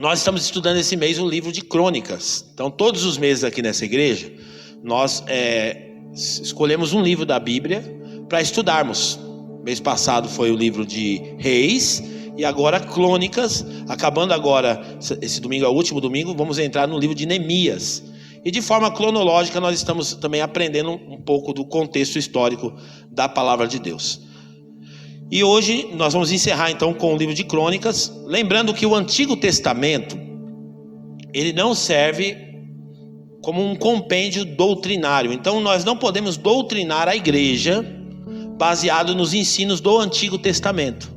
Nós estamos estudando esse mês o livro de Crônicas. Então, todos os meses aqui nessa igreja, nós escolhemos um livro da Bíblia para estudarmos. Mês passado foi o livro de Reis e agora Crônicas. Acabando agora, esse domingo é o último domingo, vamos entrar no livro de Neemias. E de forma cronológica nós estamos também aprendendo um pouco do contexto histórico da palavra de Deus. E hoje nós vamos encerrar então com o livro de Crônicas, lembrando que o Antigo Testamento, ele não serve como um compêndio doutrinário. Então nós não podemos doutrinar a igreja baseado nos ensinos do Antigo Testamento.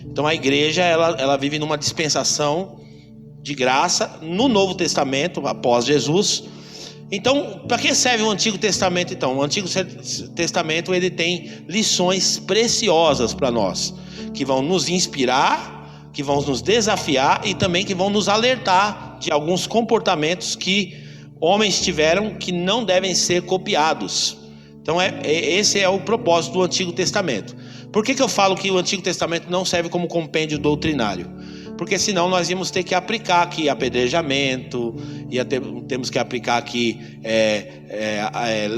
Então a igreja ela vive numa dispensação de graça no Novo Testamento, após Jesus. Então, para que serve o Antigo Testamento então? O Antigo Testamento ele tem lições preciosas para nós, que vão nos inspirar, que vão nos desafiar e também que vão nos alertar de alguns comportamentos que homens tiveram que não devem ser copiados. Então esse é o propósito do Antigo Testamento. Por que eu falo que o Antigo Testamento não serve como compêndio doutrinário? Porque senão nós íamos ter que aplicar aqui apedrejamento, temos que aplicar aqui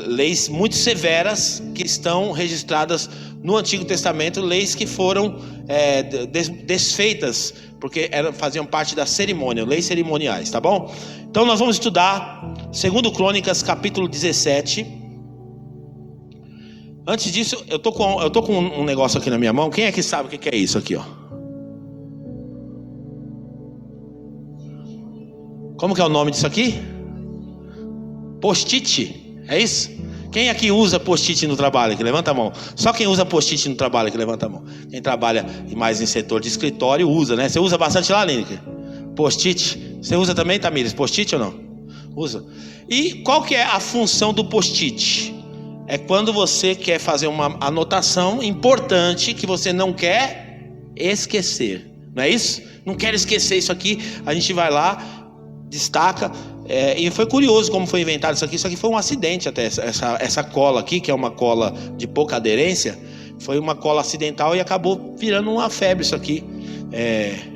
leis muito severas que estão registradas no Antigo Testamento, leis que foram desfeitas, porque faziam parte da cerimônia, leis cerimoniais, tá bom? Então nós vamos estudar 2 Crônicas capítulo 17. Antes disso, eu tô com um negócio aqui na minha mão. Quem é que sabe o que é isso aqui, ó? Como que é o nome disso aqui? Post-it, é isso? Quem aqui usa post-it no trabalho aqui? Levanta a mão. Só quem usa post-it no trabalho aqui, levanta a mão. Quem trabalha mais em setor de escritório usa, né? Você usa bastante lá, Lineker? Post-it. Você usa também, Tamires, post-it ou não? Usa. E qual que é a função do post-it? É quando você quer fazer uma anotação importante que você não quer esquecer. Não é isso? Não quero esquecer isso aqui. A gente vai lá, destaca, e foi curioso como foi inventado isso aqui. Isso aqui foi um acidente até, essa cola aqui, que é uma cola de pouca aderência, foi uma cola acidental e acabou virando uma febre isso aqui,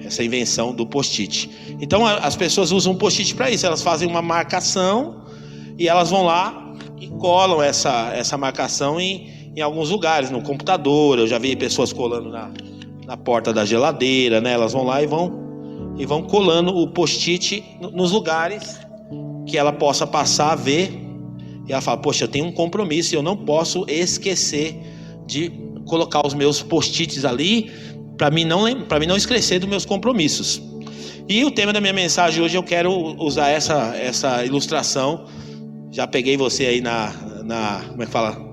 essa invenção do post-it. Então as pessoas usam post-it para isso, elas fazem uma marcação e elas vão lá e colam essa marcação em alguns lugares, no computador. Eu já vi pessoas colando na porta da geladeira, né? Elas vão lá e vão colando o post-it nos lugares que ela possa passar a ver. E ela fala, poxa, eu tenho um compromisso e eu não posso esquecer de colocar os meus post-its ali para mim não esquecer dos meus compromissos. E o tema da minha mensagem hoje, eu quero usar essa ilustração. Já peguei você aí como é que fala?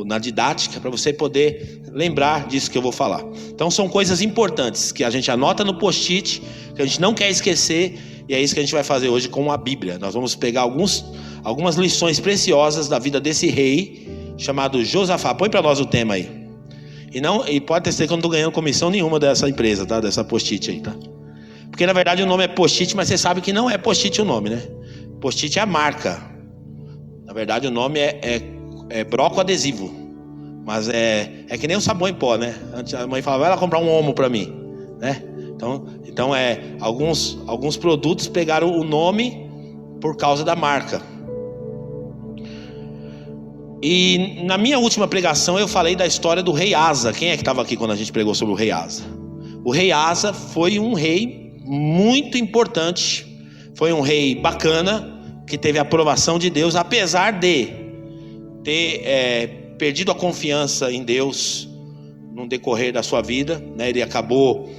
Na didática, para você poder lembrar disso que eu vou falar. Então são coisas importantes que a gente anota no post-it, que a gente não quer esquecer, e é isso que a gente vai fazer hoje com a Bíblia. Nós vamos pegar algumas lições preciosas da vida desse rei chamado Josafá. Põe para nós o tema aí. E pode ter certeza que eu não estou ganhando comissão nenhuma dessa empresa, tá? Dessa post-it aí, tá? Porque na verdade o nome é post-it, mas você sabe que não é post-it o nome, né? Post-it é a marca. Na verdade o nome é broco adesivo. Mas é que nem o sabão em pó, né? Antes a mãe falava, vai lá comprar um Omo para mim, né? Então alguns produtos pegaram o nome por causa da marca. E na minha última pregação eu falei da história do rei Asa. Quem é que estava aqui quando a gente pregou sobre o rei Asa? O rei Asa foi um rei muito importante. Foi um rei bacana, que teve a aprovação de Deus, apesar de ter perdido a confiança em Deus no decorrer da sua vida, né? Ele acabou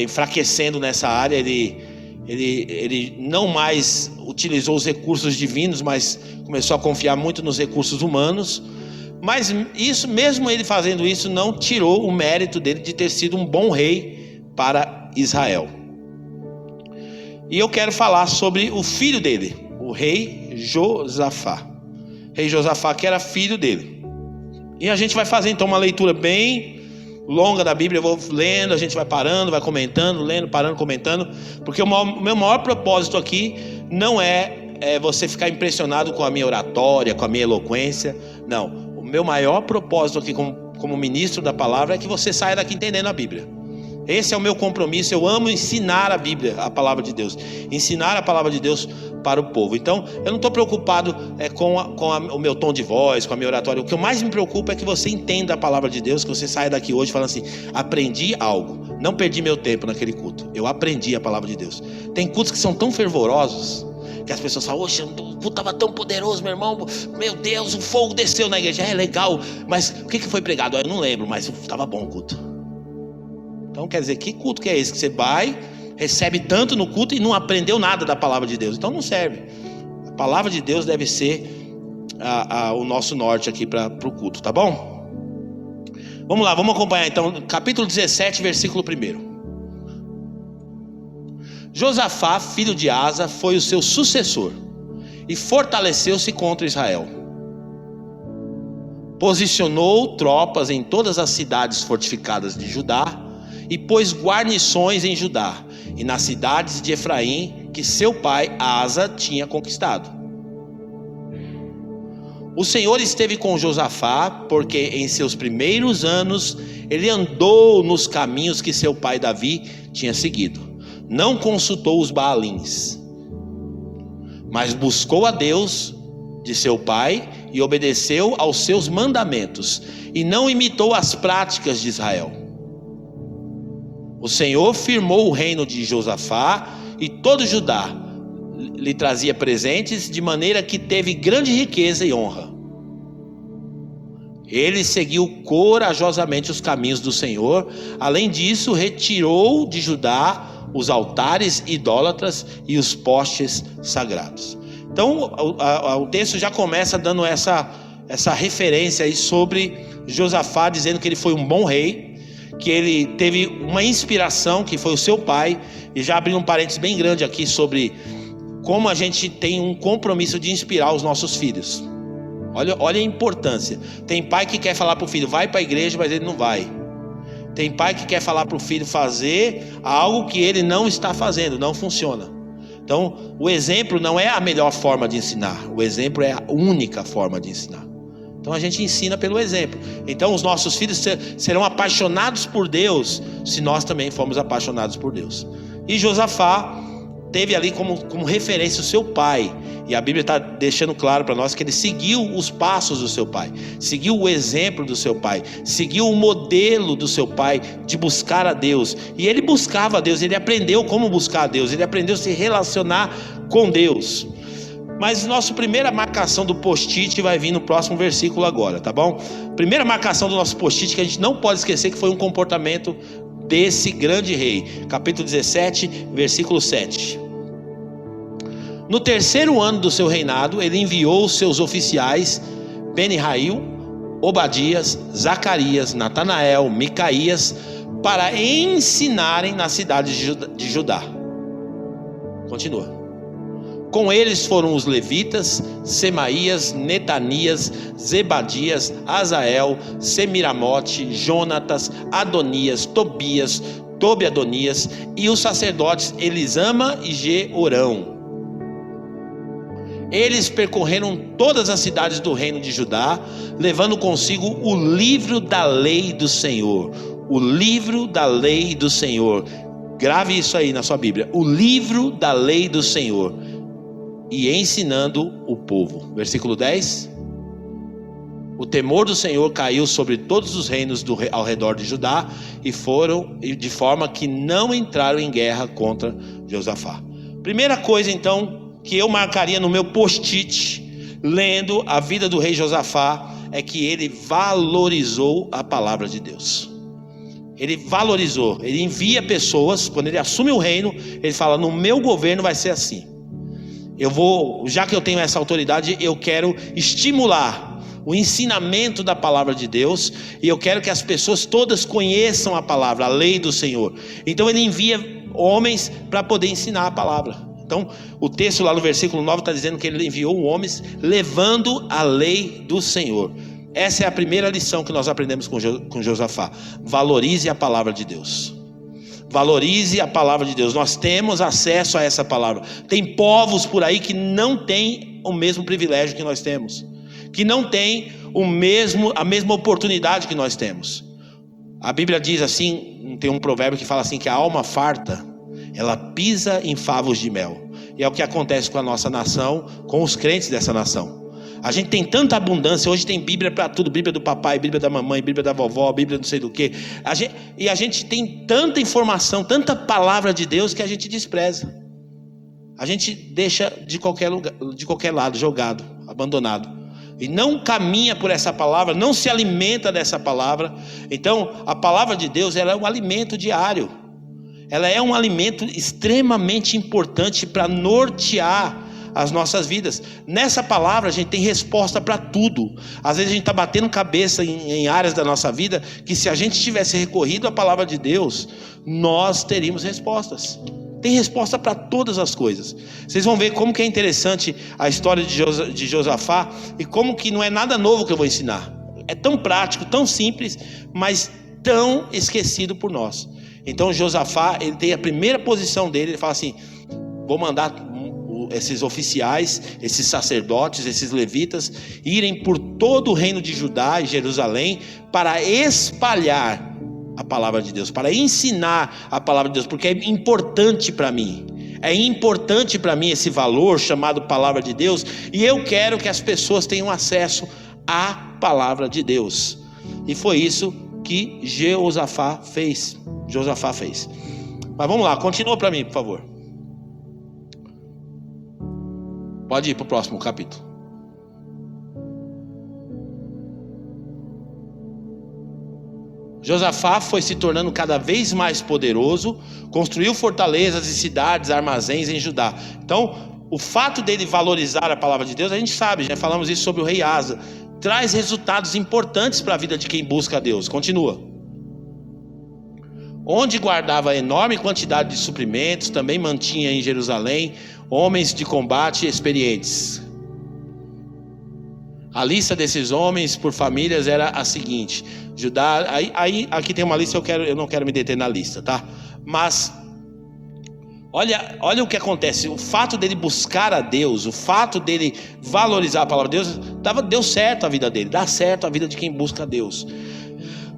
enfraquecendo nessa área. Ele não mais utilizou os recursos divinos, mas começou a confiar muito nos recursos humanos. Mas isso, mesmo ele fazendo isso, não tirou o mérito dele de ter sido um bom rei para Israel. E eu quero falar sobre o filho dele, o rei Josafá. Rei Josafá, que era filho dele. E a gente vai fazer então uma leitura bem longa da Bíblia. Eu vou lendo, a gente vai parando, vai comentando, lendo, parando, comentando. Porque o meu maior propósito aqui não é você ficar impressionado com a minha oratória, com a minha eloquência. Não, o meu maior propósito aqui como ministro da palavra é que você saia daqui entendendo a Bíblia. Esse é o meu compromisso. Eu amo ensinar a Bíblia, a palavra de Deus. Ensinar a palavra de Deus para o povo. Então, eu não estou preocupado com o meu tom de voz, com a minha oratória. O que mais me preocupa é que você entenda a palavra de Deus, que você saia daqui hoje falando assim: aprendi algo. Não perdi meu tempo naquele culto. Eu aprendi a palavra de Deus. Tem cultos que são tão fervorosos que as pessoas falam: oxe, o culto estava tão poderoso, meu irmão. Meu Deus, o fogo desceu na igreja. É legal, mas o que foi pregado? Eu não lembro, mas estava bom o culto. Então quer dizer, que culto que é esse? Que você vai, recebe tanto no culto e não aprendeu nada da palavra de Deus. Então não serve. A palavra de Deus deve ser o nosso norte aqui para o culto, tá bom? Vamos lá, vamos acompanhar então, capítulo 17, versículo 1. Josafá, filho de Asa, foi o seu sucessor e fortaleceu-se contra Israel. Posicionou tropas em todas as cidades fortificadas de Judá e pôs guarnições em Judá e nas cidades de Efraim que seu pai Asa tinha conquistado. O Senhor esteve com Josafá, porque em seus primeiros anos ele andou nos caminhos que seu pai Davi tinha seguido. Não consultou os Baalins, mas buscou a Deus de seu pai e obedeceu aos seus mandamentos e não imitou as práticas de Israel. O Senhor firmou o reino de Josafá e todo Judá lhe trazia presentes, de maneira que teve grande riqueza e honra. Ele seguiu corajosamente os caminhos do Senhor. Além disso, retirou de Judá os altares idólatras e os postes sagrados. Então o texto já começa dando essa referência aí sobre Josafá, dizendo que ele foi um bom rei, que ele teve uma inspiração, que foi o seu pai. E já abrindo um parênteses bem grande aqui sobre como a gente tem um compromisso de inspirar os nossos filhos. Olha a importância. Tem pai que quer falar para o filho: vai para a igreja, mas ele não vai. Tem pai que quer falar para o filho fazer algo que ele não está fazendo, não funciona. Então o exemplo não é a melhor forma de ensinar, o exemplo é a única forma de ensinar. Então a gente ensina pelo exemplo. Então os nossos filhos serão apaixonados por Deus se nós também formos apaixonados por Deus. E Josafá teve ali como referência o seu pai. E a Bíblia está deixando claro para nós que ele seguiu os passos do seu pai, seguiu o exemplo do seu pai, seguiu o modelo do seu pai de buscar a Deus. E ele buscava a Deus, ele aprendeu como buscar a Deus, ele aprendeu a se relacionar com Deus. Mas nossa primeira marcação do post-it vai vir no próximo versículo agora, tá bom? Primeira marcação do nosso post-it que a gente não pode esquecer, que foi um comportamento desse grande rei. Capítulo 17, versículo 7. No terceiro ano do seu reinado, ele enviou os seus oficiais Beni-Rail, Obadias, Zacarias, Natanael, Micaías, para ensinarem nas cidades de Judá. Continua. Com eles foram os levitas, Semaías, Netanias, Zebadias, Azael, Semiramote, Jonatas, Adonias, Tobias, Tobi-Adonias e os sacerdotes Elisama e Jeorão. Eles percorreram todas as cidades do reino de Judá, levando consigo o livro da lei do Senhor. O livro da lei do Senhor. Grave isso aí na sua Bíblia. O livro da lei do Senhor. E ensinando o povo. Versículo 10. O temor do Senhor caiu sobre todos os reinos ao redor de Judá, e foram de forma que não entraram em guerra contra Josafá. Primeira coisa então que eu marcaria no meu post-it, lendo a vida do rei Josafá, é que ele valorizou a palavra de Deus. Ele valorizou, ele envia pessoas, quando ele assume o reino, ele fala: no meu governo vai ser assim. Já que eu tenho essa autoridade, eu quero estimular o ensinamento da palavra de Deus, e eu quero que as pessoas todas conheçam a palavra, a lei do Senhor. Então ele envia homens para poder ensinar a palavra. Então o texto lá no versículo 9 está dizendo que ele enviou homens levando a lei do Senhor. Essa é a primeira lição que nós aprendemos com Josafá. Valorize a palavra de Deus. Valorize a palavra de Deus. Nós temos acesso a essa palavra. Tem povos por aí que não têm o mesmo privilégio que nós temos, que não têm a mesma oportunidade que nós temos. A Bíblia diz assim, tem um provérbio que fala assim, que a alma farta, ela pisa em favos de mel. E é o que acontece com a nossa nação, com os crentes dessa nação. A gente tem tanta abundância, hoje tem Bíblia para tudo, Bíblia do papai, Bíblia da mamãe, Bíblia da vovó, Bíblia não sei do que. E a gente tem tanta informação, tanta palavra de Deus que a gente despreza. A gente deixa de qualquer lugar, de qualquer lado, jogado, abandonado. E não caminha por essa palavra, não se alimenta dessa palavra. Então, a palavra de Deus, ela é um alimento diário. Ela é um alimento extremamente importante para nortear as nossas vidas. Nessa palavra a gente tem resposta para tudo. Às vezes a gente está batendo cabeça em áreas da nossa vida que, se a gente tivesse recorrido à palavra de Deus, nós teríamos respostas. Tem resposta para todas as coisas. Vocês vão ver como que é interessante a história de Josafá, e como que não é nada novo que eu vou ensinar. É tão prático, tão simples, mas tão esquecido por nós. Então Josafá, ele tem a primeira posição dele, ele fala assim: vou mandar esses oficiais, esses sacerdotes, esses levitas irem por todo o reino de Judá e Jerusalém para espalhar a palavra de Deus, para ensinar a palavra de Deus, porque é importante para mim. É importante para mim esse valor chamado palavra de Deus, e eu quero que as pessoas tenham acesso à palavra de Deus. E foi isso que Josafá fez. Mas vamos lá, continua para mim, por favor. Pode ir para o próximo capítulo. Josafá foi se tornando cada vez mais poderoso, construiu fortalezas e cidades, armazéns em Judá. Então, o fato dele valorizar a palavra de Deus, a gente sabe, já falamos isso sobre o rei Asa, traz resultados importantes para a vida de quem busca a Deus. Continua. Onde guardava enorme quantidade de suprimentos, também mantinha em Jerusalém homens de combate experientes. A lista desses homens por famílias era a seguinte: Judá, aqui tem uma lista, eu não quero me deter na lista, tá? Mas olha o que acontece. O fato dele buscar a Deus, o fato dele valorizar a palavra de Deus, deu certo a vida dele, dá certo a vida de quem busca a Deus.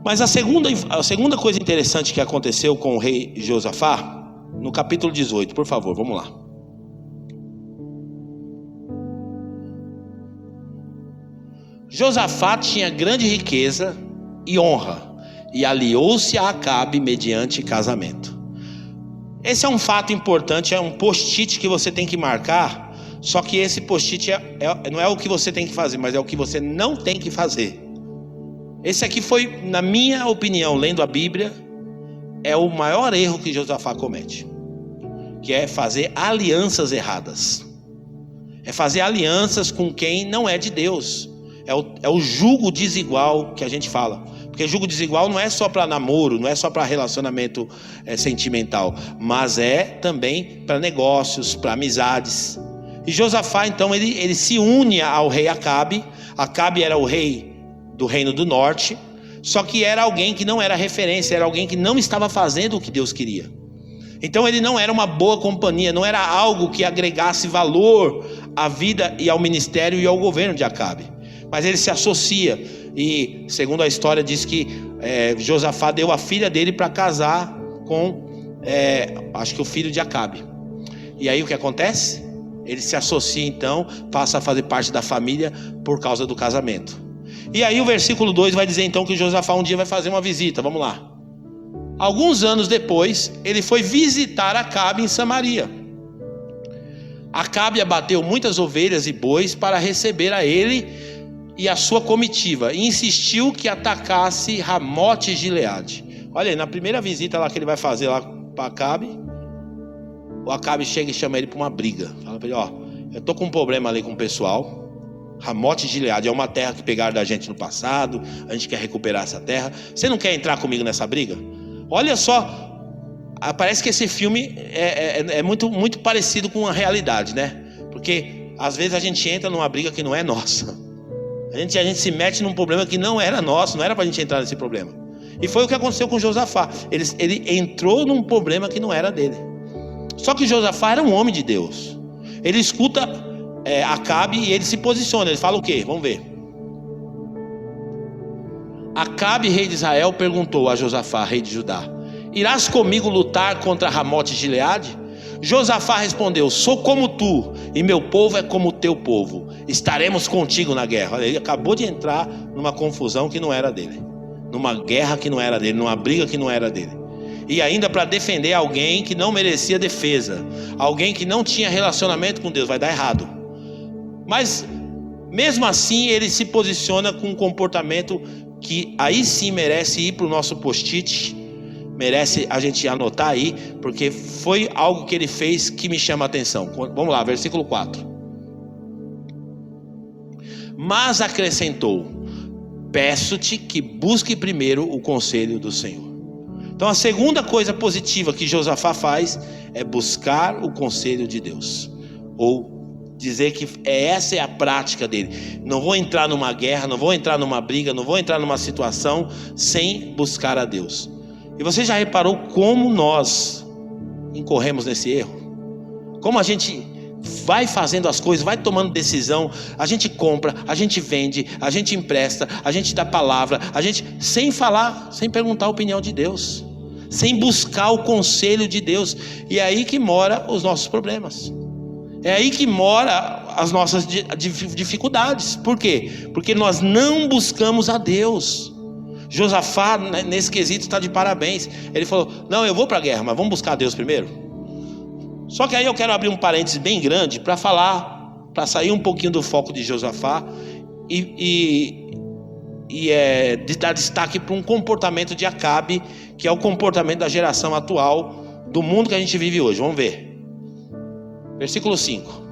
Mas a segunda coisa interessante que aconteceu com o rei Josafá, no capítulo 18, por favor, vamos lá. Josafá tinha grande riqueza e honra, e aliou-se a Acabe mediante casamento. Esse é um fato importante, é um post-it que você tem que marcar. Só que esse post-it não é o que você tem que fazer, mas é o que você não tem que fazer. Esse aqui foi, na minha opinião, lendo a Bíblia, é o maior erro que Josafá comete, que é fazer alianças erradas. É fazer alianças com quem não é de Deus. É o jugo desigual que a gente fala. Porque jugo desigual não é só para namoro, não é só para relacionamento sentimental, mas é também para negócios, para amizades. E Josafá, então, ele se une ao rei Acabe. Acabe era o rei do reino do norte, só que era alguém que não era referência, era alguém que não estava fazendo o que Deus queria. Então ele não era uma boa companhia, não era algo que agregasse valor à vida e ao ministério e ao governo de Acabe. Mas ele se associa, e segundo a história diz que Josafá deu a filha dele para casar com acho que o filho de Acabe. E aí o que acontece? Ele se associa, então, passa a fazer parte da família por causa do casamento. E aí o versículo 2 vai dizer então que Josafá um dia vai fazer uma visita. Vamos lá. Alguns anos depois, ele foi visitar Acabe em Samaria. Acabe abateu muitas ovelhas e bois para receber a ele e a sua comitiva, e insistiu que atacasse Ramote e Gileade. Olha aí, na primeira visita lá que ele vai fazer lá para Acabe, o Acabe chega e chama ele para uma briga. Fala para ele: ó, eu tô com um problema ali com o pessoal. Ramote e Gileade é uma terra que pegaram da gente no passado, a gente quer recuperar essa terra. Você não quer entrar comigo nessa briga? Olha só, parece que esse filme é muito, muito parecido com a realidade, né? Porque às vezes a gente entra numa briga que não é nossa. A gente se mete num problema que não era nosso, não era pra gente entrar nesse problema. E foi o que aconteceu com Josafá. Ele entrou num problema que não era dele. Só que Josafá era um homem de Deus. Ele escuta Acabe e ele se posiciona. Ele fala o quê? Vamos ver. Acabe, rei de Israel, perguntou a Josafá, rei de Judá: Irás comigo lutar contra Ramote e Gileade? Josafá respondeu: sou como tu, e meu povo é como o teu povo. Estaremos contigo na guerra. Olha, ele acabou de entrar numa confusão que não era dele, numa guerra que não era dele, numa briga que não era dele. E ainda para defender alguém que não merecia defesa, alguém que não tinha relacionamento com Deus. Vai dar errado. Mas mesmo assim ele se posiciona com um comportamento que aí sim merece ir para o nosso post-it, merece a gente anotar aí, porque foi algo que ele fez que me chama a atenção. Vamos lá, versículo 4. Mas acrescentou: peço-te que busque primeiro o conselho do Senhor. Então a segunda coisa positiva que Josafá faz é buscar o conselho de Deus, ou dizer que essa é a prática dele. Não vou entrar numa guerra, não vou entrar numa briga, não vou entrar numa situação sem buscar a Deus. E você já reparou como nós incorremos nesse erro? Como a gente vai fazendo as coisas, vai tomando decisão, a gente compra, a gente vende, a gente empresta, a gente dá palavra, a gente sem falar, sem perguntar a opinião de Deus, sem buscar o conselho de Deus. E é aí que mora os nossos problemas. É aí que mora as nossas dificuldades. Por quê? Porque nós não buscamos a Deus. Josafá, nesse quesito, está de parabéns. Ele falou: não, eu vou para a guerra, mas vamos buscar a Deus primeiro. Só que aí eu quero abrir um parênteses bem grande para falar, para sair um pouquinho do foco de Josafá e dar destaque para um comportamento de Acabe, que é o comportamento da geração atual, do mundo que a gente vive hoje. Vamos ver. Versículo 5.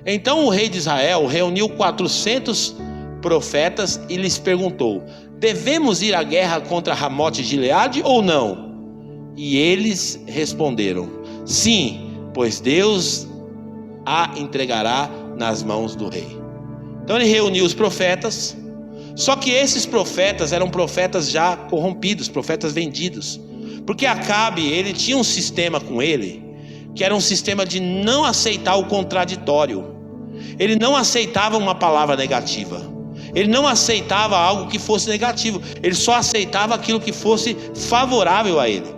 Então o rei de Israel reuniu 400 profetas e lhes perguntou: devemos ir à guerra contra Ramote e Gileade ou não? E eles responderam: sim, pois Deus a entregará nas mãos do rei. Então ele reuniu os profetas. Só que esses profetas eram profetas já corrompidos, profetas vendidos, porque Acabe, ele tinha um sistema com ele, que era um sistema de não aceitar o contraditório. Ele não aceitava uma palavra negativa, ele não aceitava algo que fosse negativo, ele só aceitava aquilo que fosse favorável a ele.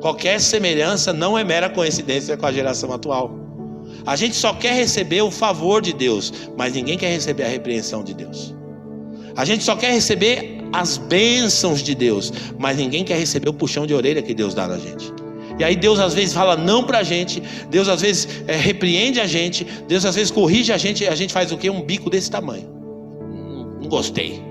Qualquer semelhança não é mera coincidência com a geração atual. A gente só quer receber o favor de Deus, mas ninguém quer receber a repreensão de Deus. A gente só quer receber as bênçãos de Deus, mas ninguém quer receber o puxão de orelha que Deus dá na gente. E aí Deus às vezes fala não pra gente, Deus às vezes repreende a gente, Deus às vezes corrige a gente faz o quê? Um bico desse tamanho. Não gostei.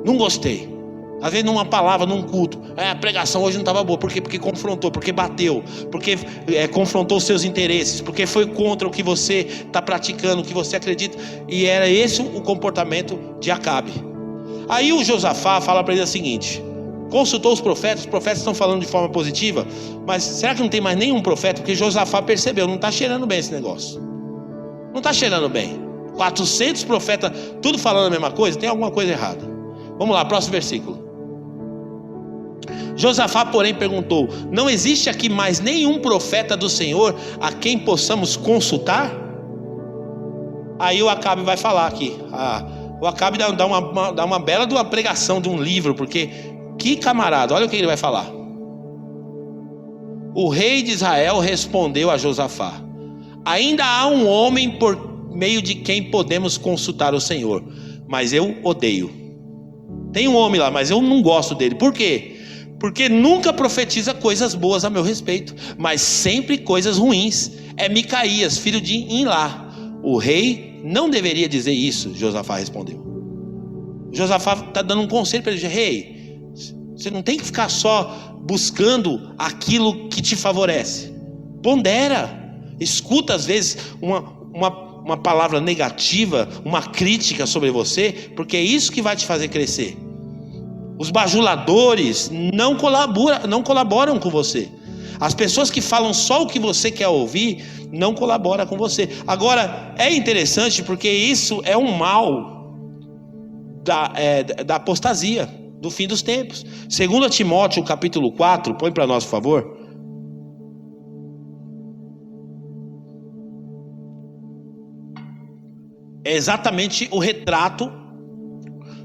Não gostei. Às vezes numa palavra, num culto, a pregação hoje não estava boa. Por quê? Porque confrontou, porque bateu, porque confrontou os seus interesses, porque foi contra o que você está praticando, o que você acredita. E era esse o comportamento de Acabe. Aí o Josafá fala para ele o seguinte: consultou os profetas estão falando de forma positiva, mas será que não tem mais nenhum profeta? Porque Josafá percebeu, não está cheirando bem esse negócio. Não está cheirando bem. 400 profetas, tudo falando a mesma coisa, tem alguma coisa errada. Vamos lá, próximo versículo. Josafá, porém, perguntou: não existe aqui mais nenhum profeta do Senhor a quem possamos consultar? Aí o Acabe vai falar aqui. O Acabe dá uma bela de uma pregação de um livro, porque que camarada, olha o que ele vai falar. O rei de Israel respondeu a Josafá: ainda há um homem por meio de quem podemos consultar o Senhor, mas eu odeio. Tem um homem lá, mas eu não gosto dele. Por quê? Porque nunca profetiza coisas boas a meu respeito, mas sempre coisas ruins. É Micaías, filho de Imlá. O rei não deveria dizer isso, Josafá respondeu. Josafá está dando um conselho para ele: rei, você não tem que ficar só buscando aquilo que te favorece. Pondera, escuta às vezes uma palavra negativa, uma crítica sobre você, porque é isso que vai te fazer crescer. Os bajuladores não colaboram com você. As pessoas que falam só o que você quer ouvir não colaboram com você. Agora, é interessante porque isso é um mal da apostasia, do fim dos tempos. 2 Timóteo capítulo 4, põe para nós, por favor. É exatamente o retrato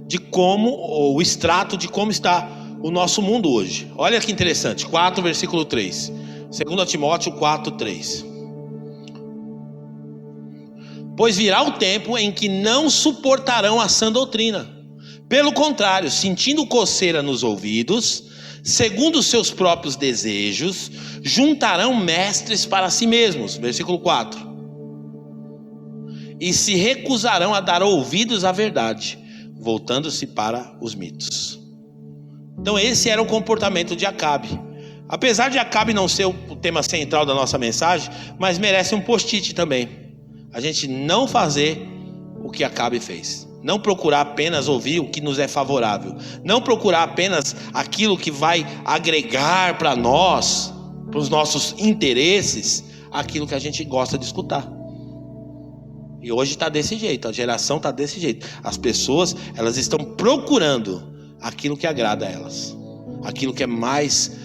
de como, ou o extrato de como está o nosso mundo hoje. Olha que interessante, 4 versículo 3. 2 Timóteo 4, 3. Pois virá o tempo em que não suportarão a sã doutrina. Pelo contrário, sentindo coceira nos ouvidos, segundo os seus próprios desejos, juntarão mestres para si mesmos. Versículo 4. E se recusarão a dar ouvidos à verdade, voltando-se para os mitos. Então esse era o comportamento de Acabe. Apesar de Acabe não ser o tema central da nossa mensagem, mas merece um post-it também. A gente não fazer o que Acabe fez. Não procurar apenas ouvir o que nos é favorável. Não procurar apenas aquilo que vai agregar para nós, para os nossos interesses, aquilo que a gente gosta de escutar. E hoje está desse jeito, a geração está desse jeito. As pessoas, elas estão procurando aquilo que agrada a elas. Aquilo que é mais,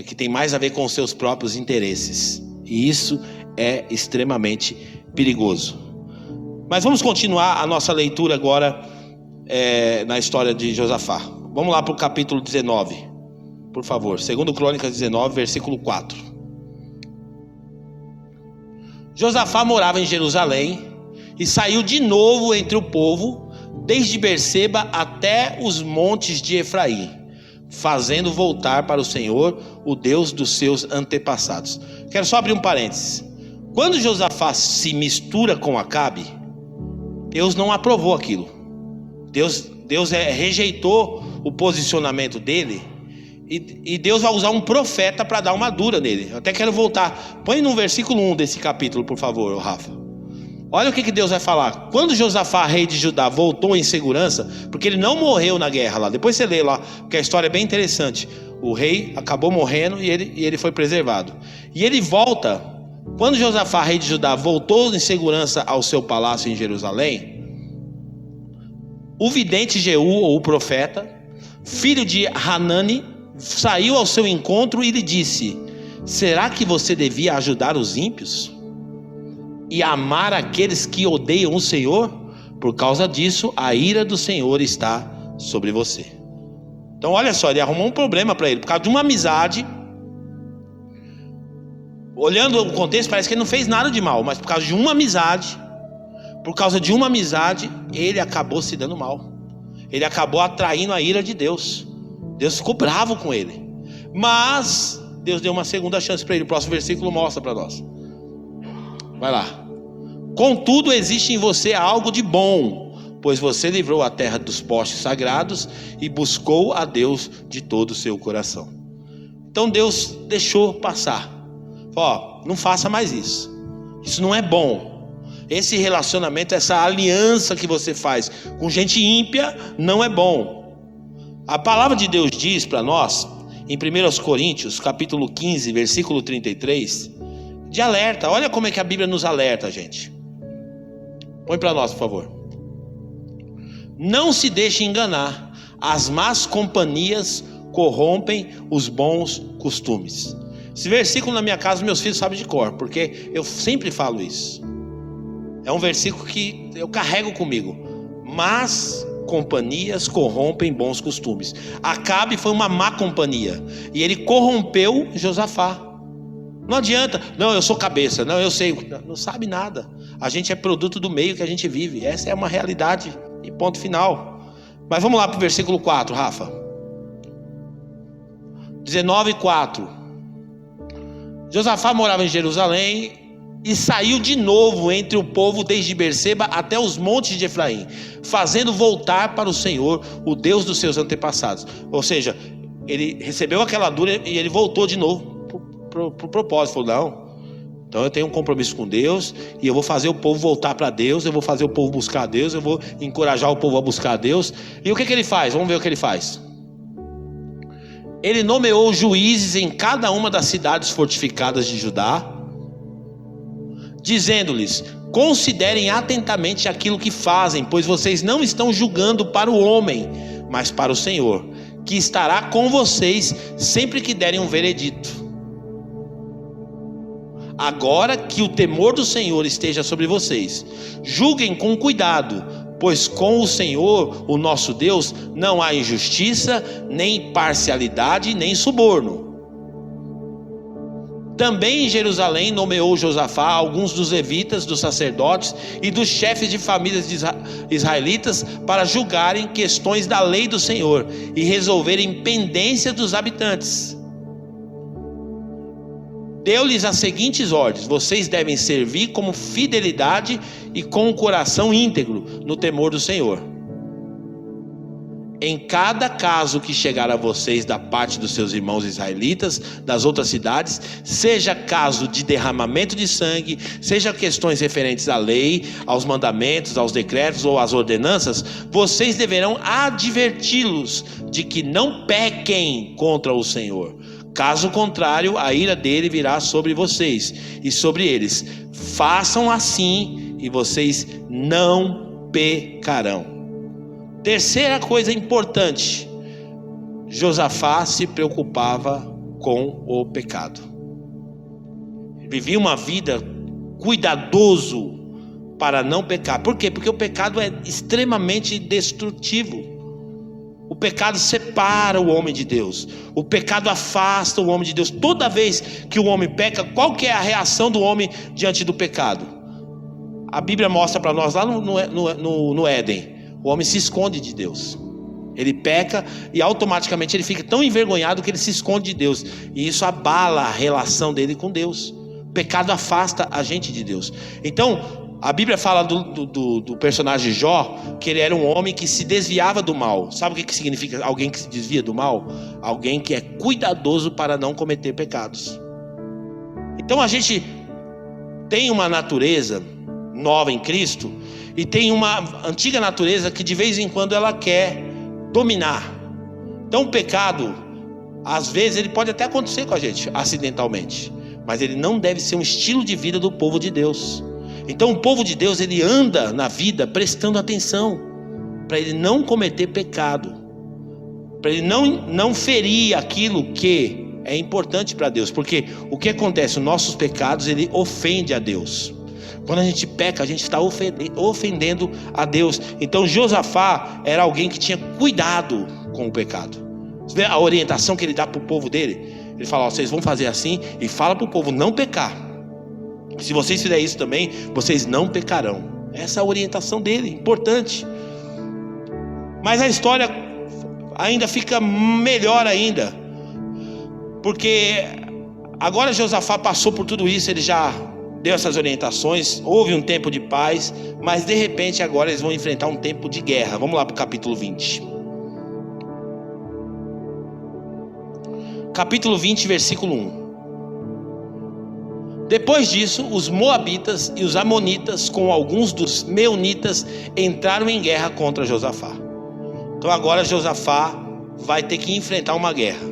que tem mais a ver com os seus próprios interesses. E isso é extremamente perigoso. Mas vamos continuar a nossa leitura agora na história de Josafá. Vamos lá para o capítulo 19, por favor. 2 Crônicas 19, versículo 4. Josafá morava em Jerusalém e saiu de novo entre o povo, desde Berseba até os montes de Efraim, fazendo voltar para o Senhor, o Deus dos seus antepassados. Quero só abrir um parênteses. Quando Josafá se mistura com Acabe, Deus não aprovou aquilo. Deus rejeitou o posicionamento dele. E Deus vai usar um profeta para dar uma dura nele. Eu até quero voltar. Põe no versículo 1 desse capítulo, por favor, Rafa. Olha o que Deus vai falar. Quando Josafá, rei de Judá, voltou em segurança, porque ele não morreu na guerra lá. Depois você lê lá, porque a história é bem interessante. O rei acabou morrendo e ele foi preservado. E ele volta. Quando Josafá, rei de Judá, voltou em segurança ao seu palácio em Jerusalém, o vidente Jeú, ou o profeta, filho de Hanani, saiu ao seu encontro e lhe disse: será que você devia ajudar os ímpios e amar aqueles que odeiam o Senhor? Por causa disso, a ira do Senhor está sobre você. Então olha só, ele arrumou um problema para ele, por causa de uma amizade. Olhando o contexto, parece que ele não fez nada de mal, mas por causa de uma amizade, ele acabou se dando mal. Ele acabou atraindo a ira de Deus. Deus ficou bravo com ele. Mas Deus deu uma segunda chance para ele. O próximo versículo mostra para nós. Vai lá. Contudo, existe em você algo de bom, pois você livrou a terra dos postes sagrados e buscou a Deus de todo o seu coração. Então Deus deixou passar. Ó, não faça mais isso. Isso não é bom. Esse relacionamento, essa aliança que você faz com gente ímpia não é bom. A palavra de Deus diz para nós, em 1 Coríntios, capítulo 15, versículo 33, de alerta. Olha como é que a Bíblia nos alerta, gente. Põe para nós, por favor. Não se deixe enganar. As más companhias corrompem os bons costumes. Esse versículo na minha casa, meus filhos sabem de cor, porque eu sempre falo isso. É um versículo que eu carrego comigo. Más companhias corrompem bons costumes. Acabe foi uma má companhia e ele corrompeu Josafá. Não adianta, não, eu sou cabeça, não, eu sei, não sabe nada. A gente é produto do meio que a gente vive. Essa é uma realidade e ponto final. Mas vamos lá para o versículo 4, Rafa. 19:4. Josafá morava em Jerusalém e saiu de novo entre o povo desde Berseba até os montes de Efraim, fazendo voltar para o Senhor, o Deus dos seus antepassados. Ou seja, ele recebeu aquela dura e ele voltou de novo para o propósito. Falou: não, então eu tenho um compromisso com Deus e eu vou fazer o povo voltar para Deus, eu vou fazer o povo buscar a Deus, eu vou encorajar o povo a buscar a Deus. E o que ele faz? Vamos ver o que ele faz. Ele nomeou juízes em cada uma das cidades fortificadas de Judá, dizendo-lhes: considerem atentamente aquilo que fazem, pois vocês não estão julgando para o homem, mas para o Senhor, que estará com vocês sempre que derem um veredito. Agora que o temor do Senhor esteja sobre vocês, julguem com cuidado, pois com o Senhor, o nosso Deus, não há injustiça, nem parcialidade, nem suborno. Também em Jerusalém nomeou Josafá alguns dos levitas, dos sacerdotes e dos chefes de famílias de israelitas para julgarem questões da lei do Senhor e resolverem pendências dos habitantes. Deu-lhes as seguintes ordens: vocês devem servir com fidelidade e com o coração íntegro no temor do Senhor. Em cada caso que chegar a vocês da parte dos seus irmãos israelitas das outras cidades, seja caso de derramamento de sangue, seja questões referentes à lei, aos mandamentos, aos decretos ou às ordenanças, vocês deverão adverti-los de que não pequem contra o Senhor. Caso contrário, a ira dele virá sobre vocês e sobre eles. Façam assim e vocês não pecarão. Terceira coisa importante: Josafá se preocupava com o pecado. Vivia uma vida cuidadoso para não pecar. Por quê? Porque o pecado é extremamente destrutivo. O pecado separa o homem de Deus. O pecado afasta o homem de Deus. Toda vez que o homem peca, qual que é a reação do homem diante do pecado? A Bíblia mostra para nós lá no Éden. O homem se esconde de Deus. Ele peca e automaticamente ele fica tão envergonhado que ele se esconde de Deus. E isso abala a relação dele com Deus. O pecado afasta a gente de Deus. Então, a Bíblia fala do personagem Jó, que ele era um homem que se desviava do mal. Sabe o que significa alguém que se desvia do mal? Alguém que é cuidadoso para não cometer pecados. Então a gente tem uma natureza nova em Cristo e tem uma antiga natureza que de vez em quando ela quer dominar. Então o pecado, às vezes ele pode até acontecer com a gente acidentalmente, mas ele não deve ser um estilo de vida do povo de Deus. Então o povo de Deus, ele anda na vida prestando atenção, para ele não cometer pecado, para ele não ferir aquilo que é importante para Deus. Porque o que acontece? Os nossos pecados, ele ofende a Deus. Quando a gente peca, a gente está ofendendo a Deus. Então Josafá era alguém que tinha cuidado com o pecado. Você vê a orientação que ele dá para o povo dele? Ele fala: vocês vão fazer assim, e fala para o povo não pecar. Se vocês fizerem isso também, vocês não pecarão. Essa é a orientação dele, importante. Mas a história ainda fica melhor ainda, porque agora Josafá passou por tudo isso, ele já deu essas orientações, houve um tempo de paz, mas de repente agora eles vão enfrentar um tempo de guerra. Vamos lá para o capítulo 20. Capítulo 20, versículo 1. Depois disso, os moabitas e os amonitas, com alguns dos meunitas, entraram em guerra contra Josafá. Então agora Josafá vai ter que enfrentar uma guerra.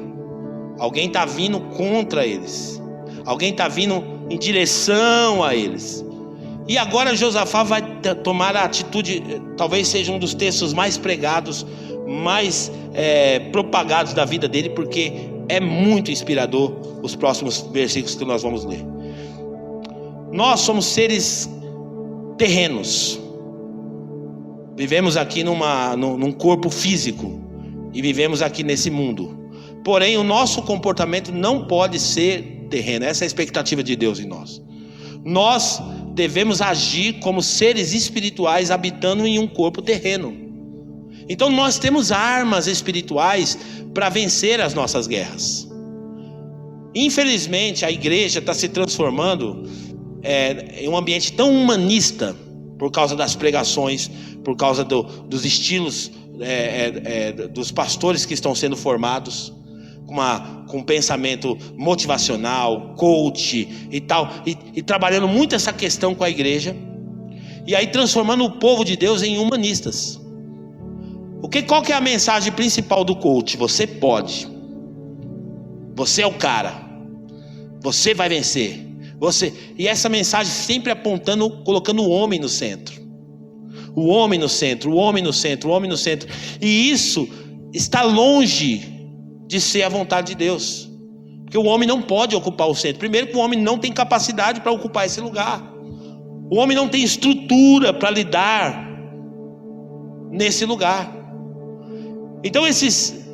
Alguém está vindo contra eles. Alguém está vindo em direção a eles. E agora Josafá vai tomar a atitude, talvez seja um dos textos mais pregados, mais propagados da vida dele, porque é muito inspirador os próximos versículos que nós vamos ler. Nós somos seres terrenos. Vivemos aqui num corpo físico e vivemos aqui nesse mundo. Porém, o nosso comportamento não pode ser terreno. Essa é a expectativa de Deus em nós. Nós devemos agir como seres espirituais habitando em um corpo terreno. Então nós temos armas espirituais para vencer as nossas guerras. Infelizmente a igreja está se transformando em um ambiente tão humanista, por causa das pregações, por causa dos estilos dos pastores que estão sendo formados, com um pensamento motivacional, coach e tal, e trabalhando muito essa questão com a igreja, e aí transformando o povo de Deus em humanistas. Qual que é a mensagem principal do coach? Você pode, você é o cara, você vai vencer. E essa mensagem sempre apontando, colocando o homem no centro. O homem no centro, o homem no centro, o homem no centro. E isso está longe de ser a vontade de Deus. Porque o homem não pode ocupar o centro. Primeiro que o homem não tem capacidade para ocupar esse lugar. O homem não tem estrutura para lidar nesse lugar. Então esses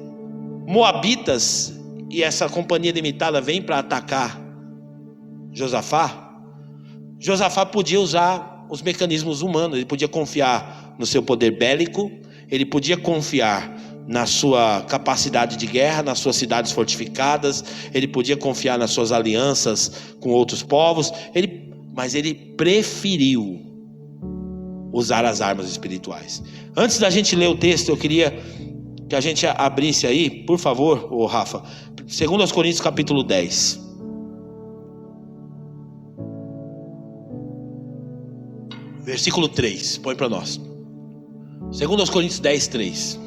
moabitas e essa companhia limitada vem para atacar Josafá. Josafá podia usar os mecanismos humanos, ele podia confiar no seu poder bélico, ele podia confiar na sua capacidade de guerra, nas suas cidades fortificadas, ele podia confiar nas suas alianças com outros povos, mas ele preferiu usar as armas espirituais. Antes da gente ler o texto, eu queria que a gente abrisse aí, por favor, ô Rafa, 2 Coríntios capítulo 10. Versículo 3, põe para nós. 2 Coríntios 10, 3.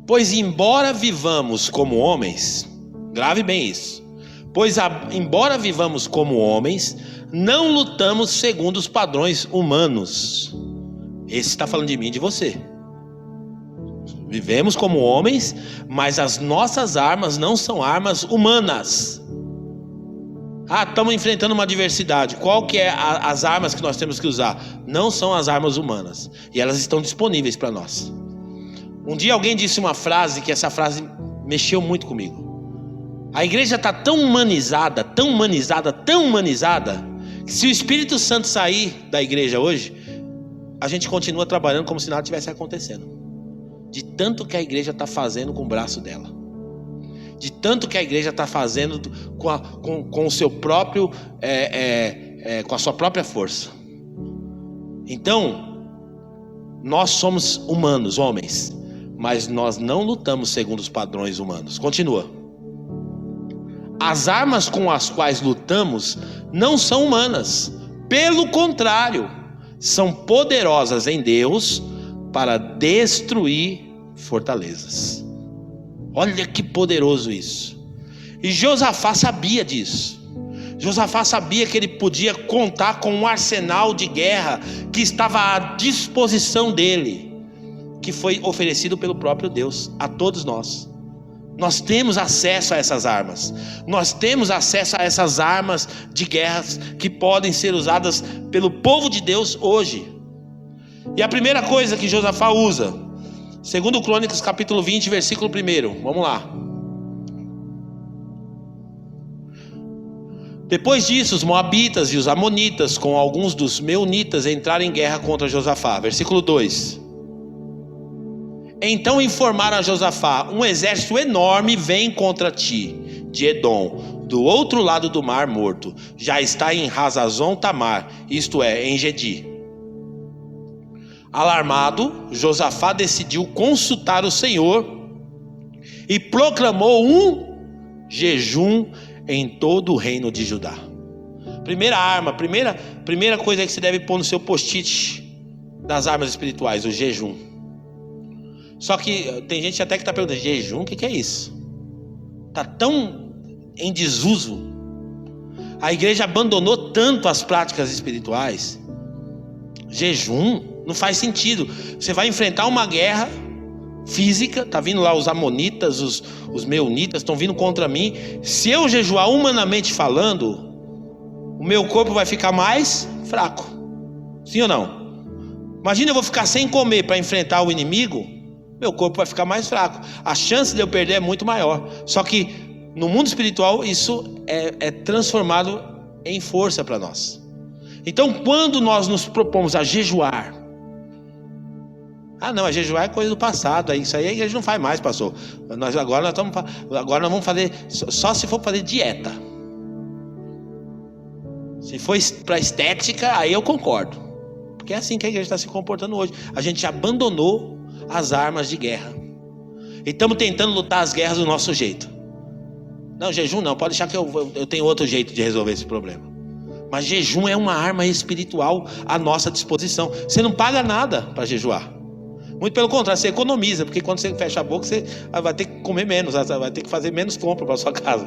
Pois embora vivamos como homens, grave bem isso. Pois embora vivamos como homens, não lutamos segundo os padrões humanos. Esse está falando de mim e de você. Vivemos como homens, mas as nossas armas não são armas humanas. Estamos enfrentando uma adversidade. Qual que é as armas que nós temos que usar? Não são as armas humanas. E elas estão disponíveis para nós. Um dia alguém disse uma frase, que essa frase mexeu muito comigo. A igreja está tão humanizada, tão humanizada, tão humanizada, que se o Espírito Santo sair da igreja hoje, a gente continua trabalhando como se nada tivesse acontecendo. De tanto que a igreja está fazendo com o braço dela. De tanto que a igreja está fazendo com o seu próprio, com a sua própria força. Então, nós somos humanos, homens, mas nós não lutamos segundo os padrões humanos. Continua. As armas com as quais lutamos não são humanas, pelo contrário, são poderosas em Deus para destruir fortalezas. Olha que poderoso isso. E Josafá sabia disso. Josafá sabia que ele podia contar com um arsenal de guerra que estava à disposição dele, que foi oferecido pelo próprio Deus a todos nós. Nós temos acesso a essas armas. Nós temos acesso a essas armas de guerras que podem ser usadas pelo povo de Deus hoje. E a primeira coisa que Josafá usa, 2 Crônicas capítulo 20, versículo 1. Vamos lá. Depois disso, os moabitas e os amonitas, com alguns dos meunitas, entraram em guerra contra Josafá. Versículo 2. Então informaram a Josafá: um exército enorme vem contra ti, de Edom, do outro lado do mar morto. Já está em Hazazon Tamar, isto é, em Gedi. Alarmado, Josafá decidiu consultar o Senhor e proclamou um jejum em todo o reino de Judá. Primeira arma, primeira coisa que você deve pôr no seu post-it das armas espirituais, o jejum. Só que tem gente até que está perguntando: jejum, o que é isso? Está tão em desuso. A igreja abandonou tanto as práticas espirituais. Jejum não faz sentido. Você vai enfrentar uma guerra física, tá vindo lá os amonitas, os meunitas estão vindo contra mim. Se eu jejuar humanamente falando, o meu corpo vai ficar mais fraco. Sim ou não? Imagina, eu vou ficar sem comer para enfrentar o inimigo, meu corpo vai ficar mais fraco. A chance de eu perder é muito maior. Só que no mundo espiritual isso é transformado em força para nós. Então, quando nós nos propomos a jejuar, não, a jejuar é coisa do passado, isso aí a igreja não faz mais, pastor. Agora nós vamos fazer, só se for fazer dieta. Se for para estética, aí eu concordo, porque é assim que a igreja está se comportando hoje. A gente abandonou as armas de guerra e estamos tentando lutar as guerras do nosso jeito. Não, jejum não, pode deixar que eu tenho outro jeito de resolver esse problema. Mas jejum é uma arma espiritual à nossa disposição. Você não paga nada para jejuar. Muito pelo contrário, você economiza, porque quando você fecha a boca, você vai ter que comer menos, vai ter que fazer menos compra para sua casa.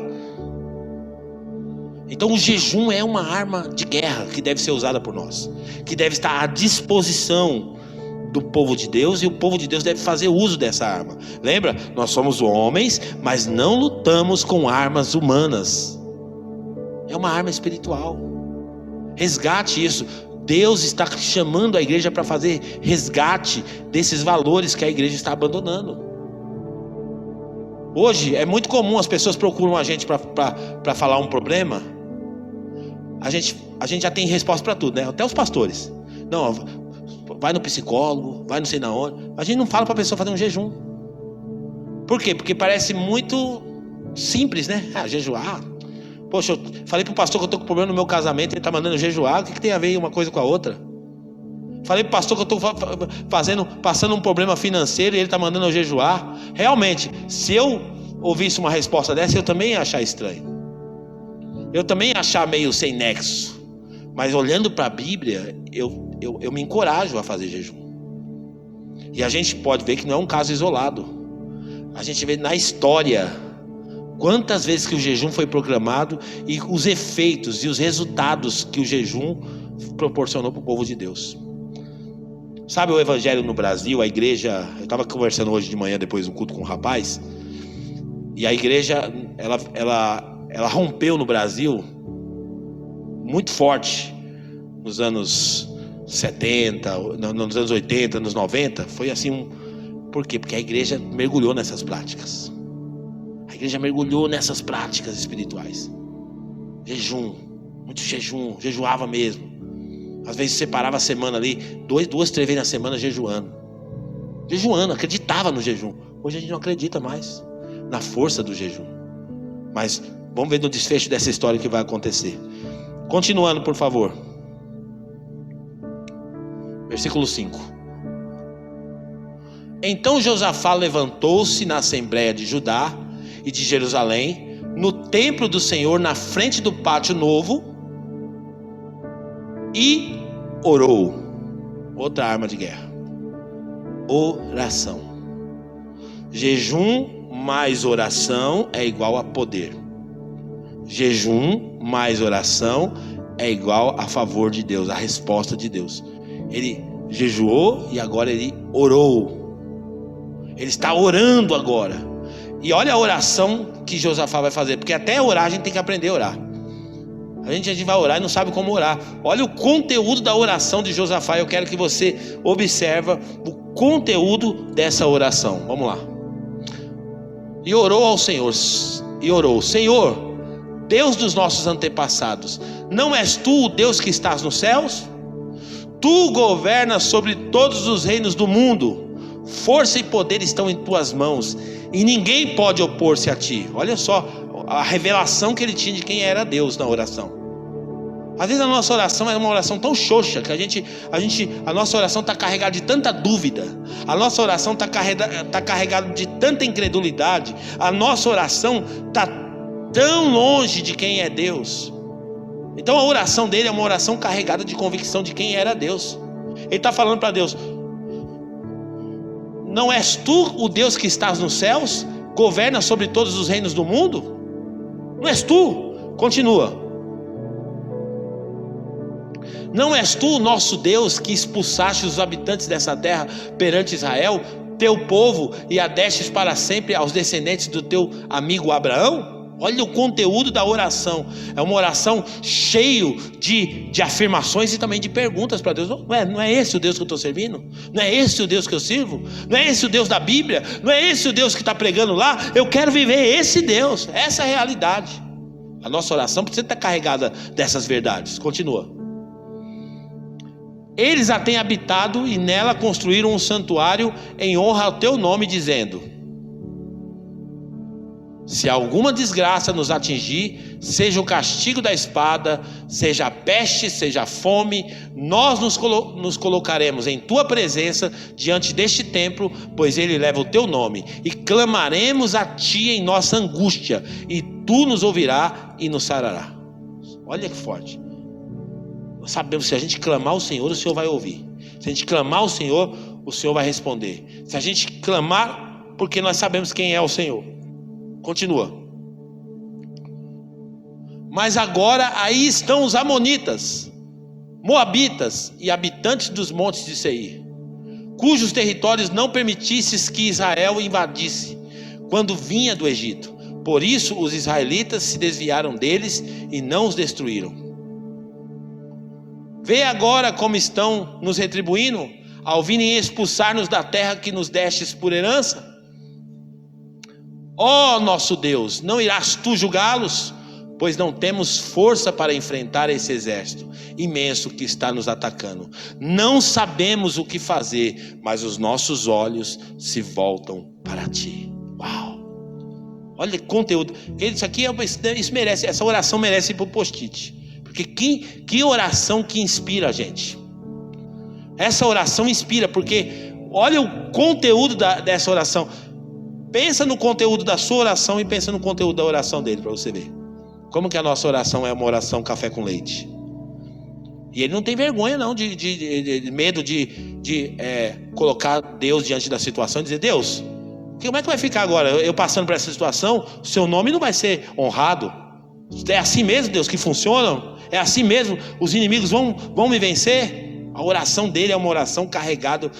Então o jejum é uma arma de guerra que deve ser usada por nós, que deve estar à disposição do povo de Deus, e o povo de Deus deve fazer uso dessa arma. Lembra? Nós somos homens, mas não lutamos com armas humanas. É uma arma espiritual. Resgate isso. Deus está chamando a igreja para fazer resgate desses valores que a igreja está abandonando. Hoje é muito comum as pessoas procuram a gente para falar um problema. A gente já tem resposta para tudo, né? Até os pastores. Não, vai no psicólogo, vai não sei na onde. A gente não fala para a pessoa fazer um jejum. Por quê? Porque parece muito simples, né? jejuar. Poxa, eu falei pro pastor que eu tô com problema no meu casamento, ele tá mandando eu jejuar. O que tem a ver uma coisa com a outra? Falei pro pastor que eu tô passando um problema financeiro e ele tá mandando eu jejuar. Realmente, se eu ouvisse uma resposta dessa, eu também ia achar estranho. Eu também ia achar meio sem nexo. Mas olhando para a Bíblia, eu me encorajo a fazer jejum. E a gente pode ver que não é um caso isolado. A gente vê na história quantas vezes que o jejum foi proclamado e os efeitos e os resultados que o jejum proporcionou para o povo de Deus. Sabe o evangelho no Brasil, a igreja... Eu estava conversando hoje de manhã depois do culto com um rapaz. E a igreja, ela rompeu no Brasil muito forte nos anos 70, nos anos 80, nos 90. Foi assim Por quê? Porque a igreja mergulhou nessas práticas. A igreja mergulhou nessas práticas espirituais. Jejum, muito jejum, jejuava mesmo. Às vezes separava a semana ali, 2, 3 vezes na semana jejuando, acreditava no jejum. Hoje a gente não acredita mais na força do jejum. Mas vamos ver no desfecho dessa história o que vai acontecer. Continuando, por favor. Versículo 5. Então Josafá levantou-se na assembleia de Judá e de Jerusalém, no templo do Senhor, na frente do pátio novo, e orou. Outra arma de guerra. Oração. Jejum mais oração é igual a poder. Jejum mais oração é igual a favor de Deus, a resposta de Deus. Ele jejuou e agora ele orou. Ele está orando agora. E olha a oração que Josafá vai fazer, porque até orar a gente tem que aprender a orar. A gente vai orar e não sabe como orar. Olha o conteúdo da oração de Josafá. Eu quero que você observe o conteúdo dessa oração. Vamos lá. E orou ao Senhor. E orou: Senhor, Deus dos nossos antepassados, não és tu o Deus que estás nos céus? Tu governas sobre todos os reinos do mundo. Força e poder estão em tuas mãos, e ninguém pode opor-se a ti. Olha só a revelação que ele tinha de quem era Deus na oração. Às vezes a nossa oração é uma oração tão xoxa que a nossa oração está carregada de tanta dúvida. A nossa oração está carregada de tanta incredulidade. A nossa oração está tão longe de quem é Deus. Então a oração dele é uma oração carregada de convicção de quem era Deus. Ele está falando para Deus: não és tu o Deus que estás nos céus? Governa sobre todos os reinos do mundo? Não és tu? Continua. Não és tu o nosso Deus que expulsaste os habitantes dessa terra perante Israel, teu povo, e a destes para sempre aos descendentes do teu amigo Abraão? Olha o conteúdo da oração. É uma oração cheio de afirmações e também de perguntas para Deus. Não é esse o Deus que eu estou servindo? Não é esse o Deus que eu sirvo? Não é esse o Deus da Bíblia? Não é esse o Deus que está pregando lá? Eu quero viver esse Deus. Essa é a realidade. A nossa oração precisa estar carregada dessas verdades. Continua. Eles a têm habitado e nela construíram um santuário em honra ao teu nome, dizendo: se alguma desgraça nos atingir, seja o castigo da espada, seja a peste, seja a fome, nós nos colocaremos em tua presença diante deste templo, pois ele leva o teu nome, e clamaremos a ti em nossa angústia, e tu nos ouvirá e nos sarará. Olha que forte. Nós sabemos que se a gente clamar ao Senhor, o Senhor vai ouvir. Se a gente clamar ao Senhor, o Senhor vai responder. Se a gente clamar, porque nós sabemos quem é o Senhor. Continua. Mas agora aí estão os amonitas, moabitas e habitantes dos montes de Seir, cujos territórios não permitisses que Israel invadisse quando vinha do Egito. Por isso os israelitas se desviaram deles e não os destruíram. Vê agora como estão nos retribuindo, ao virem expulsar-nos da terra que nos destes por herança. Ó nosso Deus, não irás tu julgá-los? Pois não temos força para enfrentar esse exército imenso que está nos atacando. Não sabemos o que fazer, mas os nossos olhos se voltam para ti. Uau! Olha que conteúdo. Isso aqui isso merece, essa oração merece ir para o post-it. Porque que oração que inspira a gente. Essa oração inspira, porque olha o conteúdo dessa oração. Pensa no conteúdo da sua oração e pensa no conteúdo da oração dele, para você ver. Como que a nossa oração é uma oração café com leite. E ele não tem vergonha não de medo de colocar Deus diante da situação e dizer: Deus, como é que vai ficar agora? Eu passando por essa situação, o seu nome não vai ser honrado. É assim mesmo, Deus, que funciona? É assim mesmo? Os inimigos vão me vencer? A oração dele é uma oração carregada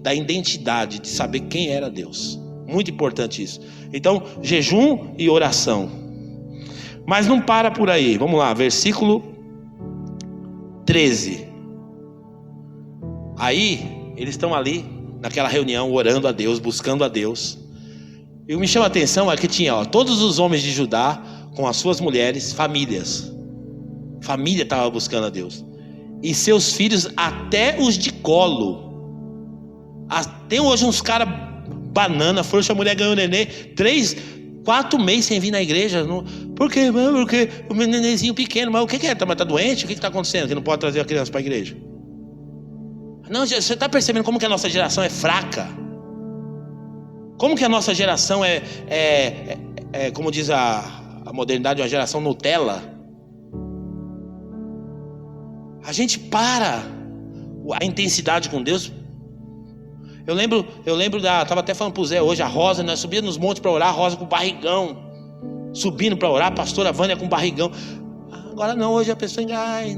da identidade, de saber quem era Deus. Muito importante isso. Então, jejum e oração. Mas não para por aí. Vamos lá, versículo 13. Aí, eles estão ali, naquela reunião, orando a Deus, buscando a Deus. E o que me chama a atenção é que tinha todos os homens de Judá, com as suas mulheres, famílias. Família estava buscando a Deus. E seus filhos, até os de colo. Tem hoje uns caras banana, frouxa, a mulher ganhou neném, 4 meses sem vir na igreja. Por quê? Porque o nenenzinho pequeno. Mas o que é? Tá doente? O que está acontecendo? Que não pode trazer a criança para a igreja? Não, você está percebendo como que a nossa geração é fraca? Como que a nossa geração como diz a modernidade, uma geração Nutella? A gente para a intensidade com Deus. Eu lembro estava até falando pro Zé hoje, a Rosa, nós subíamos nos montes para orar, a Rosa com barrigão, subindo para orar, a pastora Vânia com barrigão. Agora não, hoje a pessoa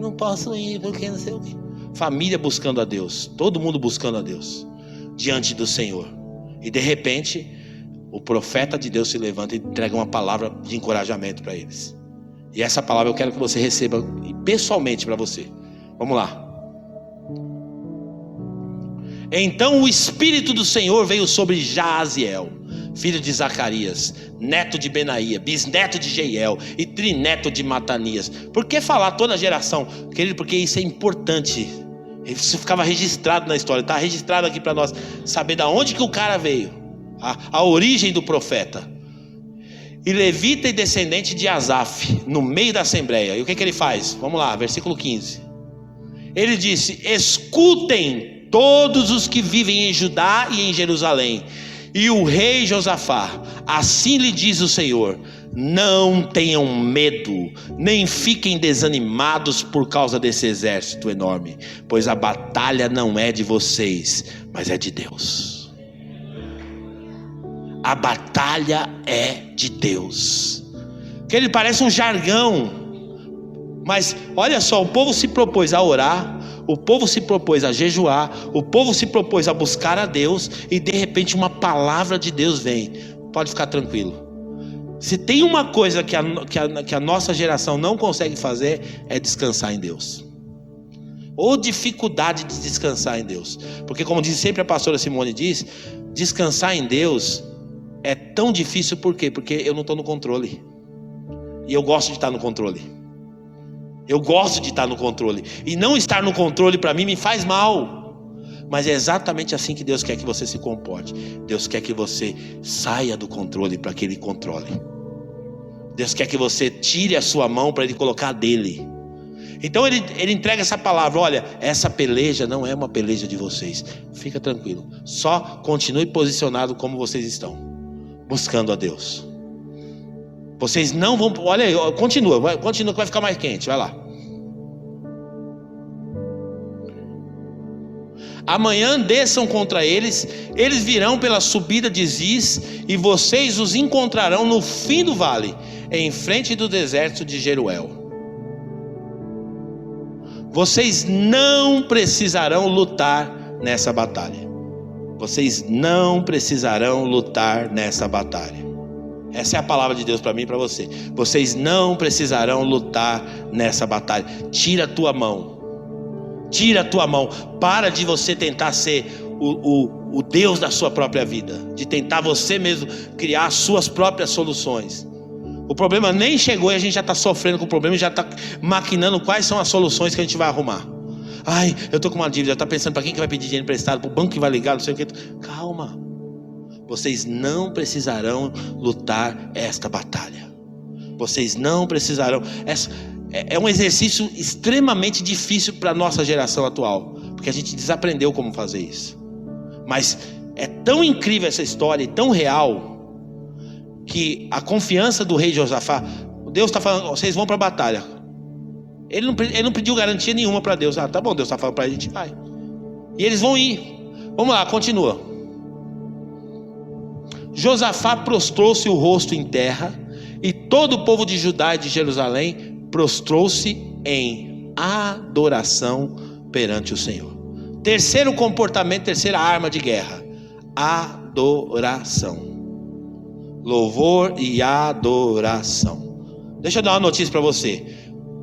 não posso ir, porque não sei o quê. Família buscando a Deus, todo mundo buscando a Deus, diante do Senhor. E de repente, o profeta de Deus se levanta e entrega uma palavra de encorajamento para eles. E essa palavra eu quero que você receba pessoalmente para você. Vamos lá. Então o Espírito do Senhor veio sobre Jaaziel, filho de Zacarias, neto de Benaía, bisneto de Jeiel e trineto de Matanias. Por que falar toda a geração? Querido, porque isso é importante. Isso ficava registrado na história. Está registrado aqui para nós saber de onde que o cara veio, a origem do profeta. E levita e descendente de Asaf, no meio da assembleia. E o que ele faz? Vamos lá, versículo 15. Ele disse: escutem todos os que vivem em Judá e em Jerusalém, e o rei Josafá, assim lhe diz o Senhor: não tenham medo, nem fiquem desanimados por causa desse exército enorme, pois a batalha não é de vocês, mas é de Deus. A batalha é de Deus. Que ele parece um jargão, mas olha só, o povo se propôs a orar, o povo se propôs a jejuar, o povo se propôs a buscar a Deus, e de repente uma palavra de Deus vem. Pode ficar tranquilo. Se tem uma coisa que a nossa geração não consegue fazer, é descansar em Deus. Ou dificuldade de descansar em Deus. Porque como diz sempre a pastora Simone diz, descansar em Deus é tão difícil. Por quê? Porque eu não estou no controle. E eu gosto de estar no controle. Eu gosto de estar no controle. E não estar no controle para mim me faz mal. Mas é exatamente assim que Deus quer que você se comporte. Deus quer que você saia do controle para que Ele controle. Deus quer que você tire a sua mão para Ele colocar a dele. Então ele entrega essa palavra: olha, essa peleja não é uma peleja de vocês. Fica tranquilo. Só continue posicionado como vocês estão, buscando a Deus. Vocês não vão... Olha aí, continua que vai ficar mais quente. Vai lá. Amanhã desçam contra eles. Eles virão pela subida de Ziz, e vocês os encontrarão no fim do vale, em frente do deserto de Jeruel. Vocês não precisarão lutar nessa batalha. Vocês não precisarão lutar nessa batalha. Essa é a palavra de Deus para mim e para você. Vocês não precisarão lutar nessa batalha. Tira a tua mão. Tira a tua mão. Para de você tentar ser o Deus da sua própria vida, de tentar você mesmo criar as suas próprias soluções. O problema nem chegou e a gente já está sofrendo com o problema e já está maquinando quais são as soluções que a gente vai arrumar. Ai, eu estou com uma dívida, já está pensando para quem que vai pedir dinheiro emprestado, para o banco que vai ligar, não sei o que. Calma. Vocês não precisarão lutar esta batalha. Vocês não precisarão. É um exercício extremamente difícil para a nossa geração atual, porque a gente desaprendeu como fazer isso. Mas é tão incrível essa história e tão real, que a confiança do rei Josafá, Deus está falando, vocês vão para a batalha. Ele não pediu garantia nenhuma para Deus. Tá bom, Deus está falando para a gente, vai. E eles vão ir. Vamos lá, continua. Josafá prostrou-se o rosto em terra, e todo o povo de Judá e de Jerusalém prostrou-se em adoração perante o Senhor. Terceiro comportamento, terceira arma de guerra: adoração. Louvor e adoração. Deixa eu dar uma notícia para você.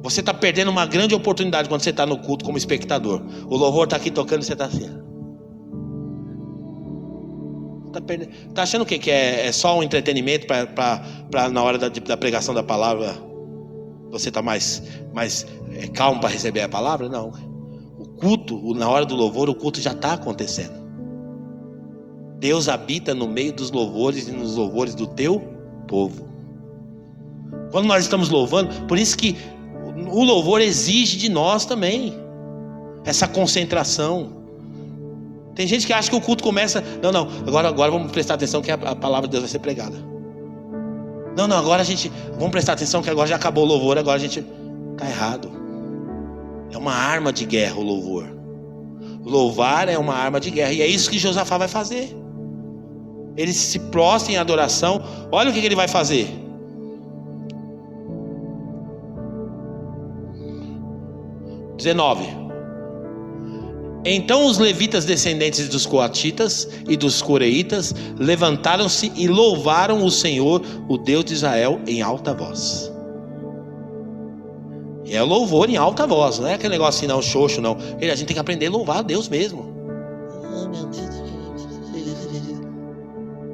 Você está perdendo uma grande oportunidade quando você está no culto como espectador. O louvor está aqui tocando e você está assim. Está achando o quê? Que é só um entretenimento para na hora da pregação da palavra você está mais calmo para receber a palavra? Não. O culto, na hora do louvor, o culto já está acontecendo. Deus habita no meio dos louvores e nos louvores do teu povo. Quando nós estamos louvando, por isso que o louvor exige de nós também essa concentração. Tem gente que acha que o culto começa, não, agora vamos prestar atenção que a palavra de Deus vai ser pregada. Não, agora vamos prestar atenção que agora já acabou o louvor, agora a gente está errado. É uma arma de guerra o louvor. Louvar é uma arma de guerra, e é isso que Josafá vai fazer. Ele se prostra em adoração. Olha o que ele vai fazer. Então os levitas descendentes dos coatitas e dos coreitas levantaram-se e louvaram o Senhor, o Deus de Israel, em alta voz. E é louvor em alta voz, não é aquele negócio assim, não, xoxo, não. A gente tem que aprender a louvar a Deus mesmo.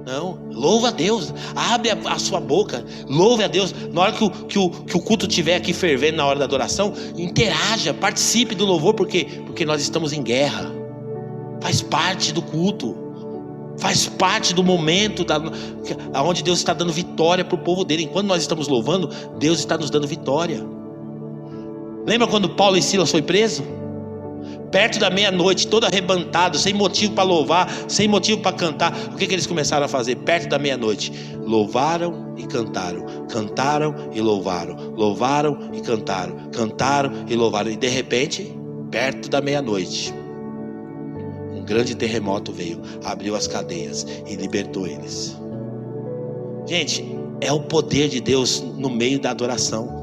Não, louva a Deus, abre a sua boca, louve a Deus. Na hora que o culto estiver aqui fervendo, na hora da adoração, interaja, participe do louvor, porque nós estamos em guerra. Faz parte do culto, faz parte do momento onde Deus está dando vitória para o povo dele. Enquanto nós estamos louvando, Deus está nos dando vitória. Lembra quando Paulo e Silas foi preso? Perto da meia-noite, todo arrebentado, sem motivo para louvar, sem motivo para cantar. O que eles começaram a fazer? Perto da meia-noite, louvaram e cantaram, cantaram e louvaram, louvaram e cantaram, cantaram e louvaram. E de repente, perto da meia-noite, um grande terremoto veio, abriu as cadeias e libertou eles. Gente, é o poder de Deus no meio da adoração.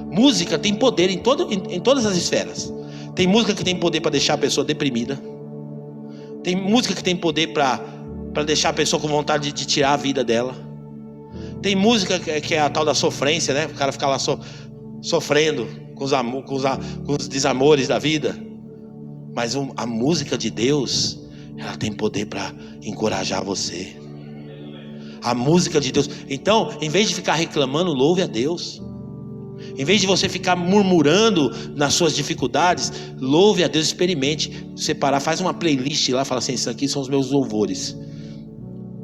Música tem poder em todas as esferas. Tem música que tem poder para deixar a pessoa deprimida. Tem música que tem poder para deixar a pessoa com vontade de tirar a vida dela. Tem música que é a tal da sofrência, né? O cara fica lá sofrendo com os desamores da vida. Mas a música de Deus, ela tem poder para encorajar você. A música de Deus. Então, em vez de ficar reclamando, louve a Deus. Em vez de você ficar murmurando nas suas dificuldades, louve a Deus, experimente separar, faz uma playlist lá, fala assim, isso aqui são os meus louvores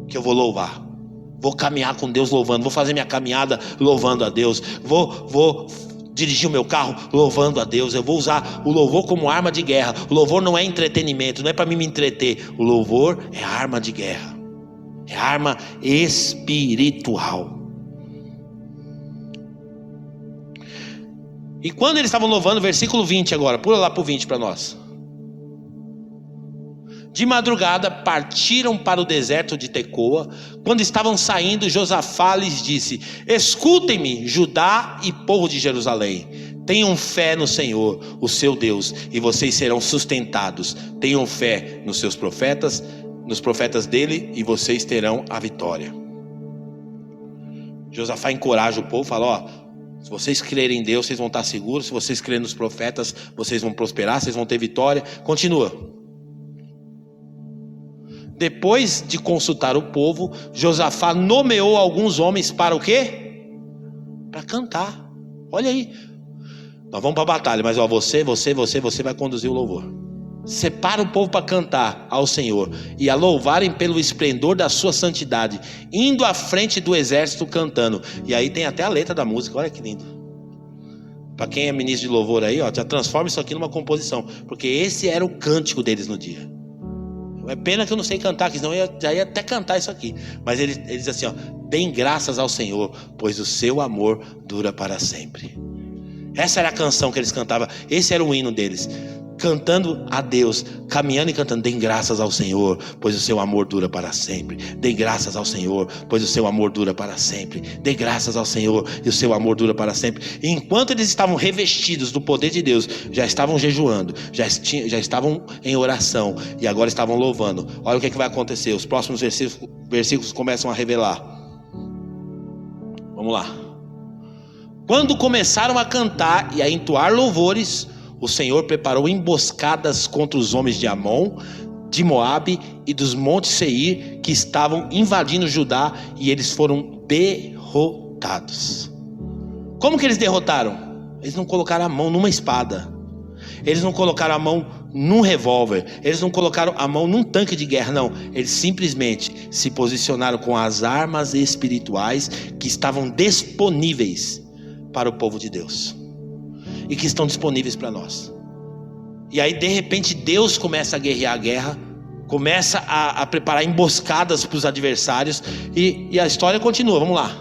que eu vou louvar. Vou caminhar com Deus louvando, vou fazer minha caminhada louvando a Deus, vou dirigir o meu carro louvando a Deus. Eu vou usar o louvor como arma de guerra. O louvor não é entretenimento, não é para mim me entreter. O louvor é arma de guerra, é arma espiritual. E quando eles estavam louvando, versículo 20 agora, pula lá para o 20 para nós. De madrugada partiram para o deserto de Tecoa. Quando estavam saindo, Josafá lhes disse: escutem-me, Judá e povo de Jerusalém. Tenham fé no Senhor, o seu Deus, e vocês serão sustentados. Tenham fé nos seus profetas, nos profetas dele, e vocês terão a vitória. Josafá encoraja o povo, fala: Se vocês crerem em Deus, vocês vão estar seguros. Se vocês crerem nos profetas, vocês vão prosperar, vocês vão ter vitória. Continua. Depois de consultar o povo, Josafá nomeou alguns homens para o quê? Para cantar. Olha aí. Nós vamos para a batalha, mas você vai conduzir o louvor. Separa o povo para cantar ao Senhor e a louvarem pelo esplendor da sua santidade, indo à frente do exército cantando. E aí tem até a letra da música, olha que lindo. Para quem é ministro de louvor aí, ó, já transforma isso aqui numa composição, porque esse era o cântico deles no dia. É pena que eu não sei cantar, que senão eu já ia até cantar isso aqui. Mas ele diz assim, ó: deem graças ao Senhor, pois o seu amor dura para sempre. Essa era a canção que eles cantavam, esse era o hino deles. Cantando a Deus, caminhando e cantando: deem graças ao Senhor, pois o seu amor dura para sempre. Deem graças ao Senhor, pois o seu amor dura para sempre. Deem graças ao Senhor e o seu amor dura para sempre. E enquanto eles estavam revestidos do poder de Deus, já estavam jejuando, já estavam em oração e agora estavam louvando. Olha o que vai acontecer. Os próximos versículos começam a revelar. Vamos lá. Quando começaram a cantar e a entoar louvores, o Senhor preparou emboscadas contra os homens de Amon, de Moabe e dos montes Seir, que estavam invadindo Judá, e eles foram derrotados. Como que eles derrotaram? Eles não colocaram a mão numa espada, eles não colocaram a mão num revólver, eles não colocaram a mão num tanque de guerra, não. Eles simplesmente se posicionaram com as armas espirituais que estavam disponíveis para o povo de Deus e que estão disponíveis para nós. E aí de repente Deus começa a guerrear a guerra, começa a preparar emboscadas para os adversários, e a história continua. Vamos lá.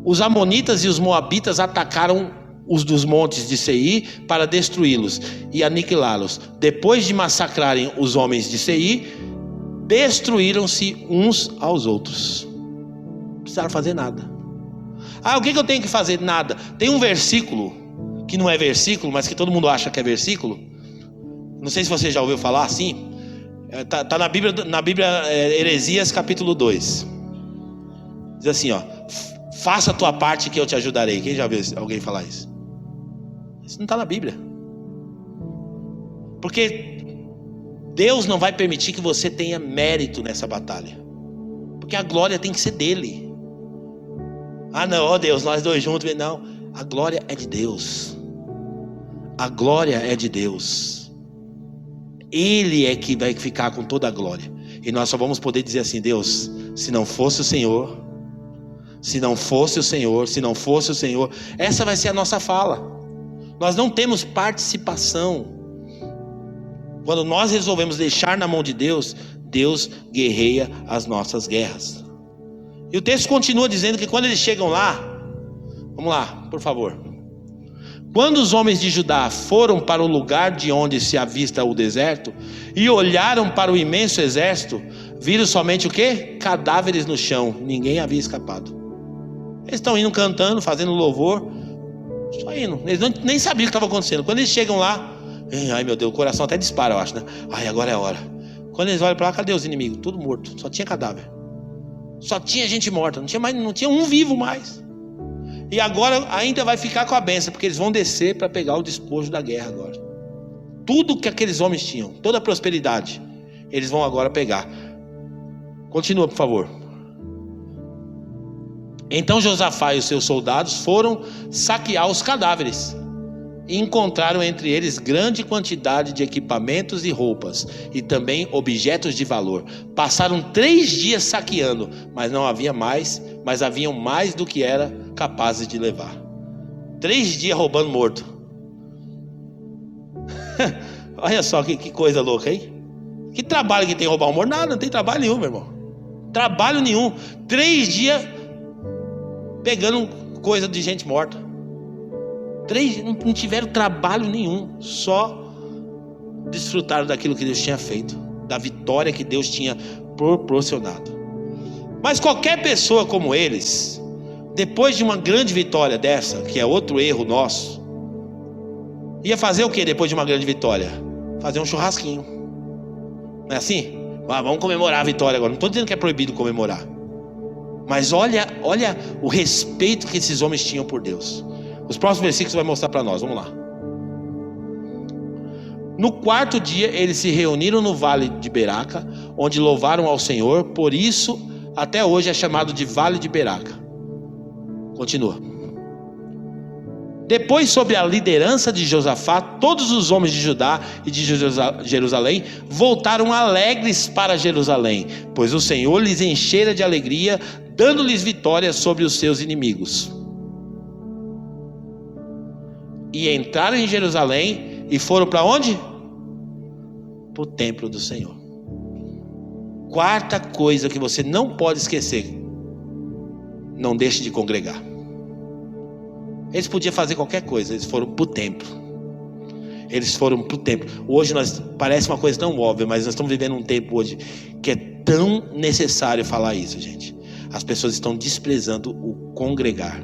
Os amonitas e os moabitas atacaram os dos montes de Seir para destruí-los e aniquilá-los. Depois de massacrarem os homens de Seir, destruíram-se uns aos outros. Não precisaram fazer nada. O que eu tenho que fazer? Nada. Tem um versículo que não é versículo, mas que todo mundo acha que é versículo. Não sei se você já ouviu falar assim. Está na Bíblia Heresias capítulo 2. Diz assim, ó: faça a tua parte que eu te ajudarei. Quem já viu alguém falar isso? Isso não está na Bíblia. Porque Deus não vai permitir que você tenha mérito nessa batalha, porque a glória tem que ser dele. Não, ó Deus, nós dois juntos. Não, a glória é de Deus. A glória é de Deus. Ele é que vai ficar com toda a glória. E nós só vamos poder dizer assim: Deus, se não fosse o Senhor, se não fosse o Senhor, se não fosse o Senhor. Essa vai ser a nossa fala. Nós não temos participação. Quando nós resolvemos deixar na mão de Deus, Deus guerreia as nossas guerras. E o texto continua dizendo que quando eles chegam lá, vamos lá, por favor. Quando os homens de Judá foram para o lugar de onde se avista o deserto e olharam para o imenso exército, viram somente o quê? Cadáveres no chão. Ninguém havia escapado. Eles estão indo cantando, fazendo louvor, só indo. Eles nem sabiam o que estava acontecendo. Quando eles chegam lá, ai meu Deus, o coração até dispara, eu acho, né? Agora é a hora. Quando eles olham para lá, cadê os inimigos? Tudo morto, só tinha cadáver. Só tinha gente morta, não tinha um vivo mais. E agora ainda vai ficar com a bênção, porque eles vão descer para pegar o despojo da guerra agora. Tudo que aqueles homens tinham, toda a prosperidade, eles vão agora pegar. Continua, por favor. Então Josafá e os seus soldados foram saquear os cadáveres e encontraram entre eles grande quantidade de equipamentos e roupas, e também objetos de valor. Passaram 3 dias saqueando, mas haviam mais do que era capazes de levar. 3 dias roubando morto. Olha só que coisa louca, hein? Que trabalho que tem roubar um morto? Nada, não tem trabalho nenhum, meu irmão. Trabalho nenhum. 3 dias pegando coisa de gente morta. 3 não tiveram trabalho nenhum, só desfrutaram daquilo que Deus tinha feito, da vitória que Deus tinha proporcionado. Mas qualquer pessoa como eles, depois de uma grande vitória dessa, que é outro erro nosso, ia fazer o que depois de uma grande vitória? Fazer um churrasquinho. Não é assim? Vamos comemorar a vitória agora. Não estou dizendo que é proibido comemorar, Mas olha o respeito que esses homens tinham por Deus. Os próximos versículos vai mostrar para nós, vamos lá. No quarto dia eles se reuniram no vale de Beraca, onde louvaram ao Senhor, por isso até hoje é chamado de Vale de Beraca. Continua. Depois, sob a liderança de Josafá, todos os homens de Judá e de Jerusalém voltaram alegres para Jerusalém, pois o Senhor lhes enchera de alegria, dando-lhes vitória sobre os seus inimigos. E entraram em Jerusalém e foram para onde? Para o templo do Senhor. Quarta coisa que você não pode esquecer: não deixe de congregar. Eles podiam fazer qualquer coisa, eles foram para o templo. Eles foram para o templo. Hoje parece uma coisa tão óbvia, mas nós estamos vivendo um tempo hoje que é tão necessário falar isso, gente. As pessoas estão desprezando o congregar.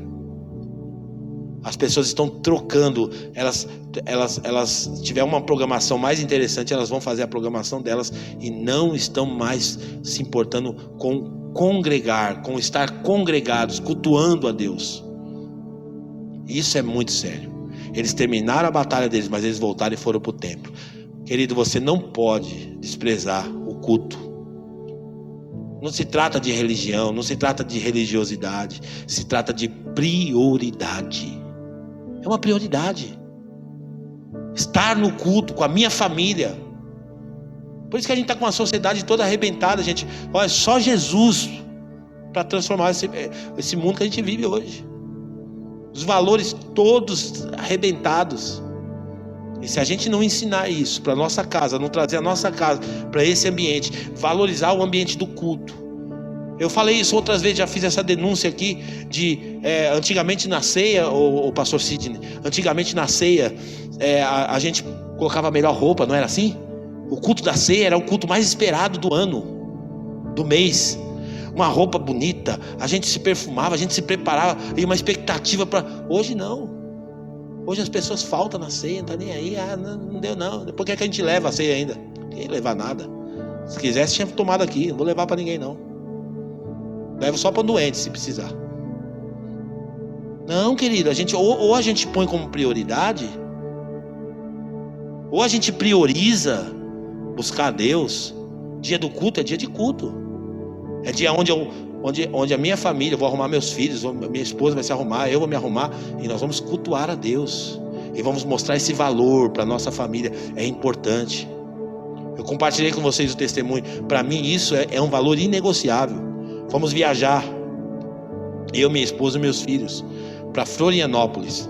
As pessoas estão trocando. Elas tiver uma programação mais interessante, elas vão fazer a programação delas e não estão mais se importando com congregar, com estar congregados, cultuando a Deus. Isso é muito sério. Eles terminaram a batalha deles, mas eles voltaram e foram para o templo. Querido, você não pode desprezar o culto. Não se trata de religião, não se trata de religiosidade, se trata de prioridade. É uma prioridade. Estar no culto com a minha família. Por isso que a gente está com uma sociedade toda arrebentada, gente. Olha, só Jesus para transformar esse mundo que a gente vive hoje. Os valores todos arrebentados. E se a gente não ensinar isso para a nossa casa, não trazer a nossa casa para esse ambiente, valorizar o ambiente do culto. Eu falei isso outras vezes, já fiz essa denúncia aqui de antigamente na ceia, o pastor Sidney, antigamente na ceia a gente colocava a melhor roupa, não era assim? O culto da ceia era o culto mais esperado do ano, do mês. Uma roupa bonita, a gente se perfumava, a gente se preparava, e uma expectativa para... Hoje não. Hoje as pessoas faltam na ceia, não tá nem aí. Não deu não. Por que a gente leva a ceia ainda? Não ia levar nada. Se quisesse tinha tomado aqui, não vou levar para ninguém não. Levo só para doente se precisar. Não, querido, a gente ou a gente põe como prioridade, ou a gente prioriza buscar a Deus. Dia do culto é dia de culto. É dia onde a minha família, eu vou arrumar meus filhos, minha esposa vai se arrumar, eu vou me arrumar, e nós vamos cultuar a Deus. E vamos mostrar esse valor para a nossa família. É importante. Eu compartilhei com vocês o testemunho. Para mim isso é um valor inegociável. Fomos viajar, eu, minha esposa e meus filhos, para Florianópolis.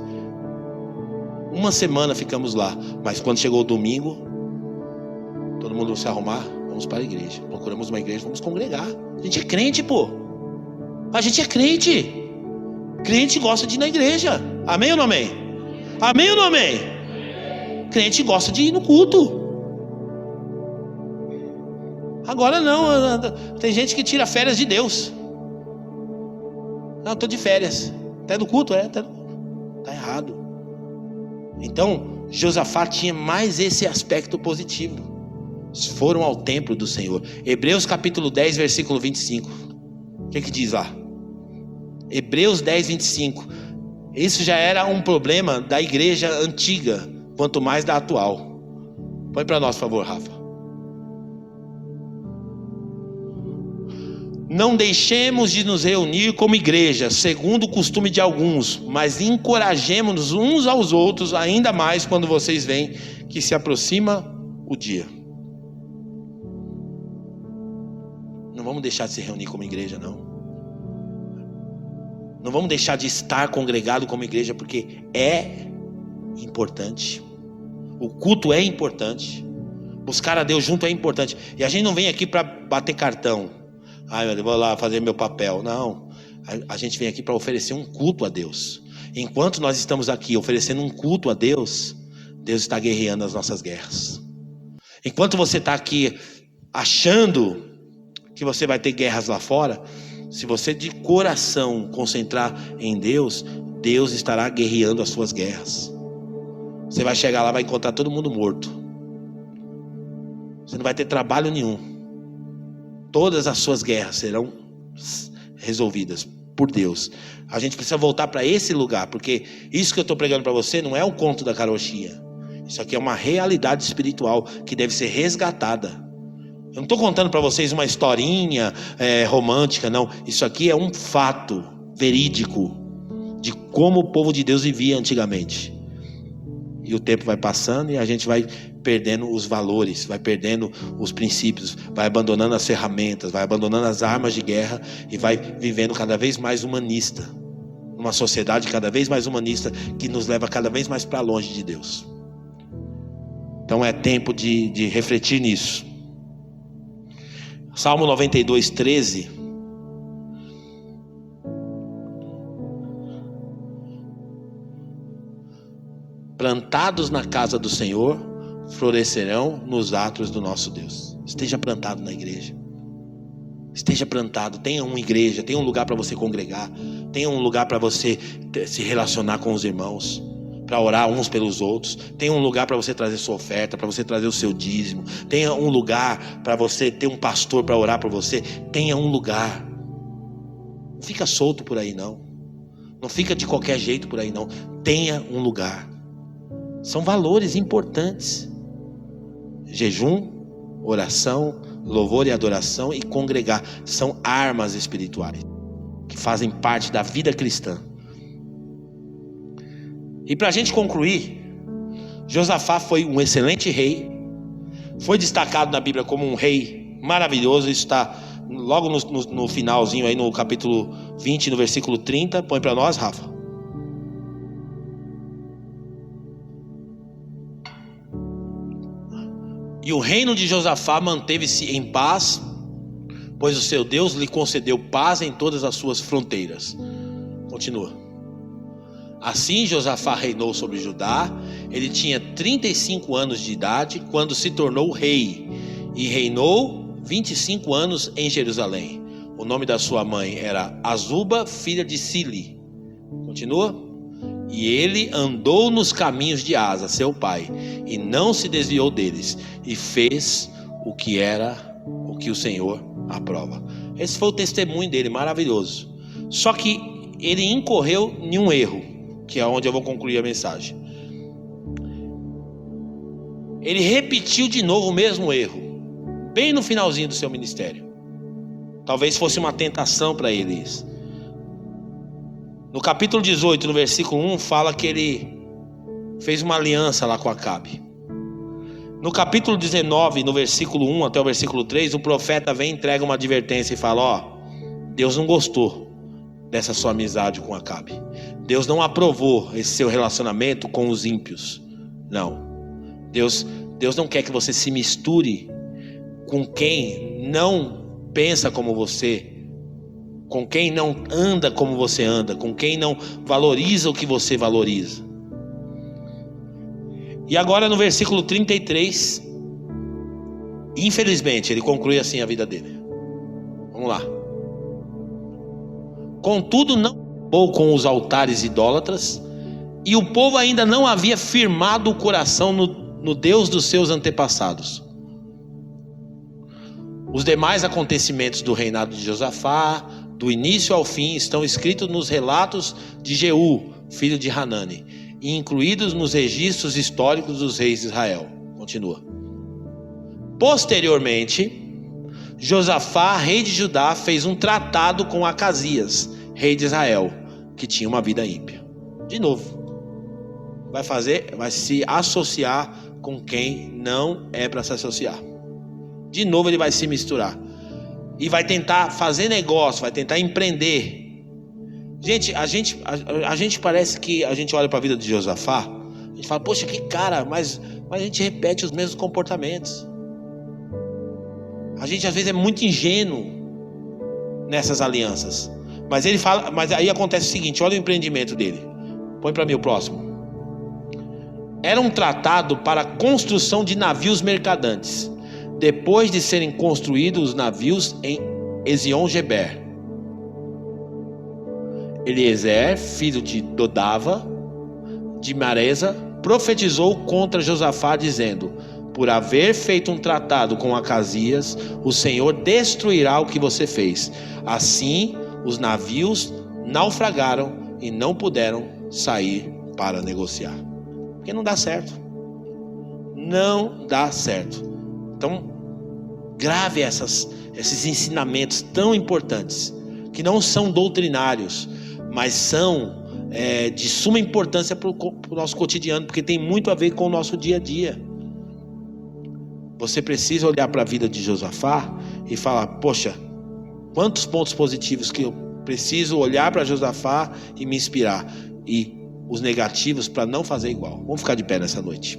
Uma semana ficamos lá. Mas quando chegou o domingo, todo mundo se arrumar, vamos para a igreja. Procuramos uma igreja, vamos congregar. A gente é crente, pô. A gente é crente. Crente gosta de ir na igreja. Amém ou não amém? Amém ou não amém? Crente gosta de ir no culto. Agora não. Tem gente que tira férias de Deus. Não, estou de férias. Até no culto, está errado. Então, Josafá tinha mais esse aspecto positivo. Foram ao templo do Senhor. Hebreus capítulo 10, versículo 25. O que diz lá? Hebreus 10, 25. Isso já era um problema da igreja antiga, quanto mais da atual. Põe para nós, por favor, Rafa. Não deixemos de nos reunir como igreja, segundo o costume de alguns, mas encorajemos-nos uns aos outros, ainda mais quando vocês veem que se aproxima o dia. Não vamos deixar de se reunir como igreja, não. Não vamos deixar de estar congregado como igreja, porque é importante. O culto é importante. Buscar a Deus junto é importante. E a gente não vem aqui para bater cartão. Eu vou lá fazer meu papel. Não. A gente vem aqui para oferecer um culto a Deus. Enquanto nós estamos aqui oferecendo um culto a Deus, Deus está guerreando as nossas guerras. Enquanto você está aqui achando que você vai ter guerras lá fora, se você de coração concentrar em Deus, Deus estará guerreando as suas guerras. Você vai chegar lá, vai encontrar todo mundo morto. Você não vai ter trabalho nenhum. Todas as suas guerras serão resolvidas por Deus. A gente precisa voltar para esse lugar, porque isso que eu estou pregando para você não é um conto da carochinha. Isso aqui é uma realidade espiritual que deve ser resgatada. Eu não estou contando para vocês uma historinha romântica, não. Isso aqui é um fato verídico de como o povo de Deus vivia antigamente. E o tempo vai passando e a gente vai perdendo os valores, vai perdendo os princípios, vai abandonando as ferramentas, vai abandonando as armas de guerra e vai vivendo cada vez mais humanista. Uma sociedade cada vez mais humanista que nos leva cada vez mais para longe de Deus. Então é tempo de refletir nisso. Salmo 92, 13. Plantados na casa do Senhor, florescerão nos átrios do nosso Deus. Esteja plantado na igreja. Esteja plantado, tenha uma igreja, tenha um lugar para você congregar, tenha um lugar para você se relacionar com os irmãos, para orar uns pelos outros, tenha um lugar para você trazer sua oferta, para você trazer o seu dízimo, tenha um lugar para você ter um pastor para orar por você, tenha um lugar. Não fica solto por aí não, não fica de qualquer jeito por aí não, tenha um lugar. São valores importantes. Jejum, oração, louvor e adoração e congregar são armas espirituais que fazem parte da vida cristã. E para a gente concluir, Josafá foi um excelente rei, foi destacado na Bíblia como um rei maravilhoso. Isso está logo no finalzinho aí, no capítulo 20, no versículo 30. Põe para nós, Rafa. E o reino de Josafá manteve-se em paz, pois o seu Deus lhe concedeu paz em todas as suas fronteiras. Continua. Assim Josafá reinou sobre Judá. Ele tinha 35 anos de idade quando se tornou rei, e reinou 25 anos em Jerusalém. O nome da sua mãe era Azuba, filha de Sili. Continua. E ele andou nos caminhos de Asa, seu pai, e não se desviou deles, e fez o que o Senhor aprova. Esse foi o testemunho dele, maravilhoso. Só que ele incorreu em um erro, que é onde eu vou concluir a mensagem. Ele repetiu de novo o mesmo erro, bem no finalzinho do seu ministério. Talvez fosse uma tentação para ele isso. No capítulo 18, no versículo 1, fala que ele fez uma aliança lá com Acabe. No capítulo 19, no versículo 1 até o versículo 3, o profeta vem e entrega uma advertência e fala: Deus não gostou dessa sua amizade com Acabe. Deus não aprovou esse seu relacionamento com os ímpios. Não. Deus não quer que você se misture com quem não pensa como você, com quem não anda como você anda, com quem não valoriza o que você valoriza. E agora no versículo 33, infelizmente, ele conclui assim a vida dele. Vamos lá. Contudo, não acabou com os altares idólatras, e o povo ainda não havia firmado o coração no Deus dos seus antepassados. Os demais acontecimentos do reinado de Josafá, do início ao fim, estão escritos nos relatos de Jeú, filho de Hanani, e incluídos nos registros históricos dos reis de Israel. Continua. Posteriormente, Josafá, rei de Judá, fez um tratado com Acasias, rei de Israel, que tinha uma vida ímpia. De novo, vai se associar com quem não é para se associar. De novo ele vai se misturar e vai tentar fazer negócio, vai tentar empreender. Gente, a gente parece que a gente olha para a vida de Josafá, a gente fala: poxa, que cara, mas a gente repete os mesmos comportamentos. A gente às vezes é muito ingênuo nessas alianças. Mas ele fala, mas aí acontece o seguinte: olha o empreendimento dele. Põe para mim o próximo. Era um tratado para a construção de navios mercadantes, depois de serem construídos os navios em Ezion-Geber. Eliezer, filho de Dodava, de Maresa, profetizou contra Josafá, dizendo: por haver feito um tratado com Acasias, o Senhor destruirá o que você fez. Assim, os navios naufragaram e não puderam sair para negociar. Porque não dá certo. Não dá certo. Então, grave esses ensinamentos tão importantes, que não são doutrinários, mas são de suma importância para o nosso cotidiano, porque tem muito a ver com o nosso dia a dia. Você precisa olhar para a vida de Josafá e falar: poxa, quantos pontos positivos que eu preciso olhar para Josafá e me inspirar, e os negativos para não fazer igual. Vamos ficar de pé nessa noite.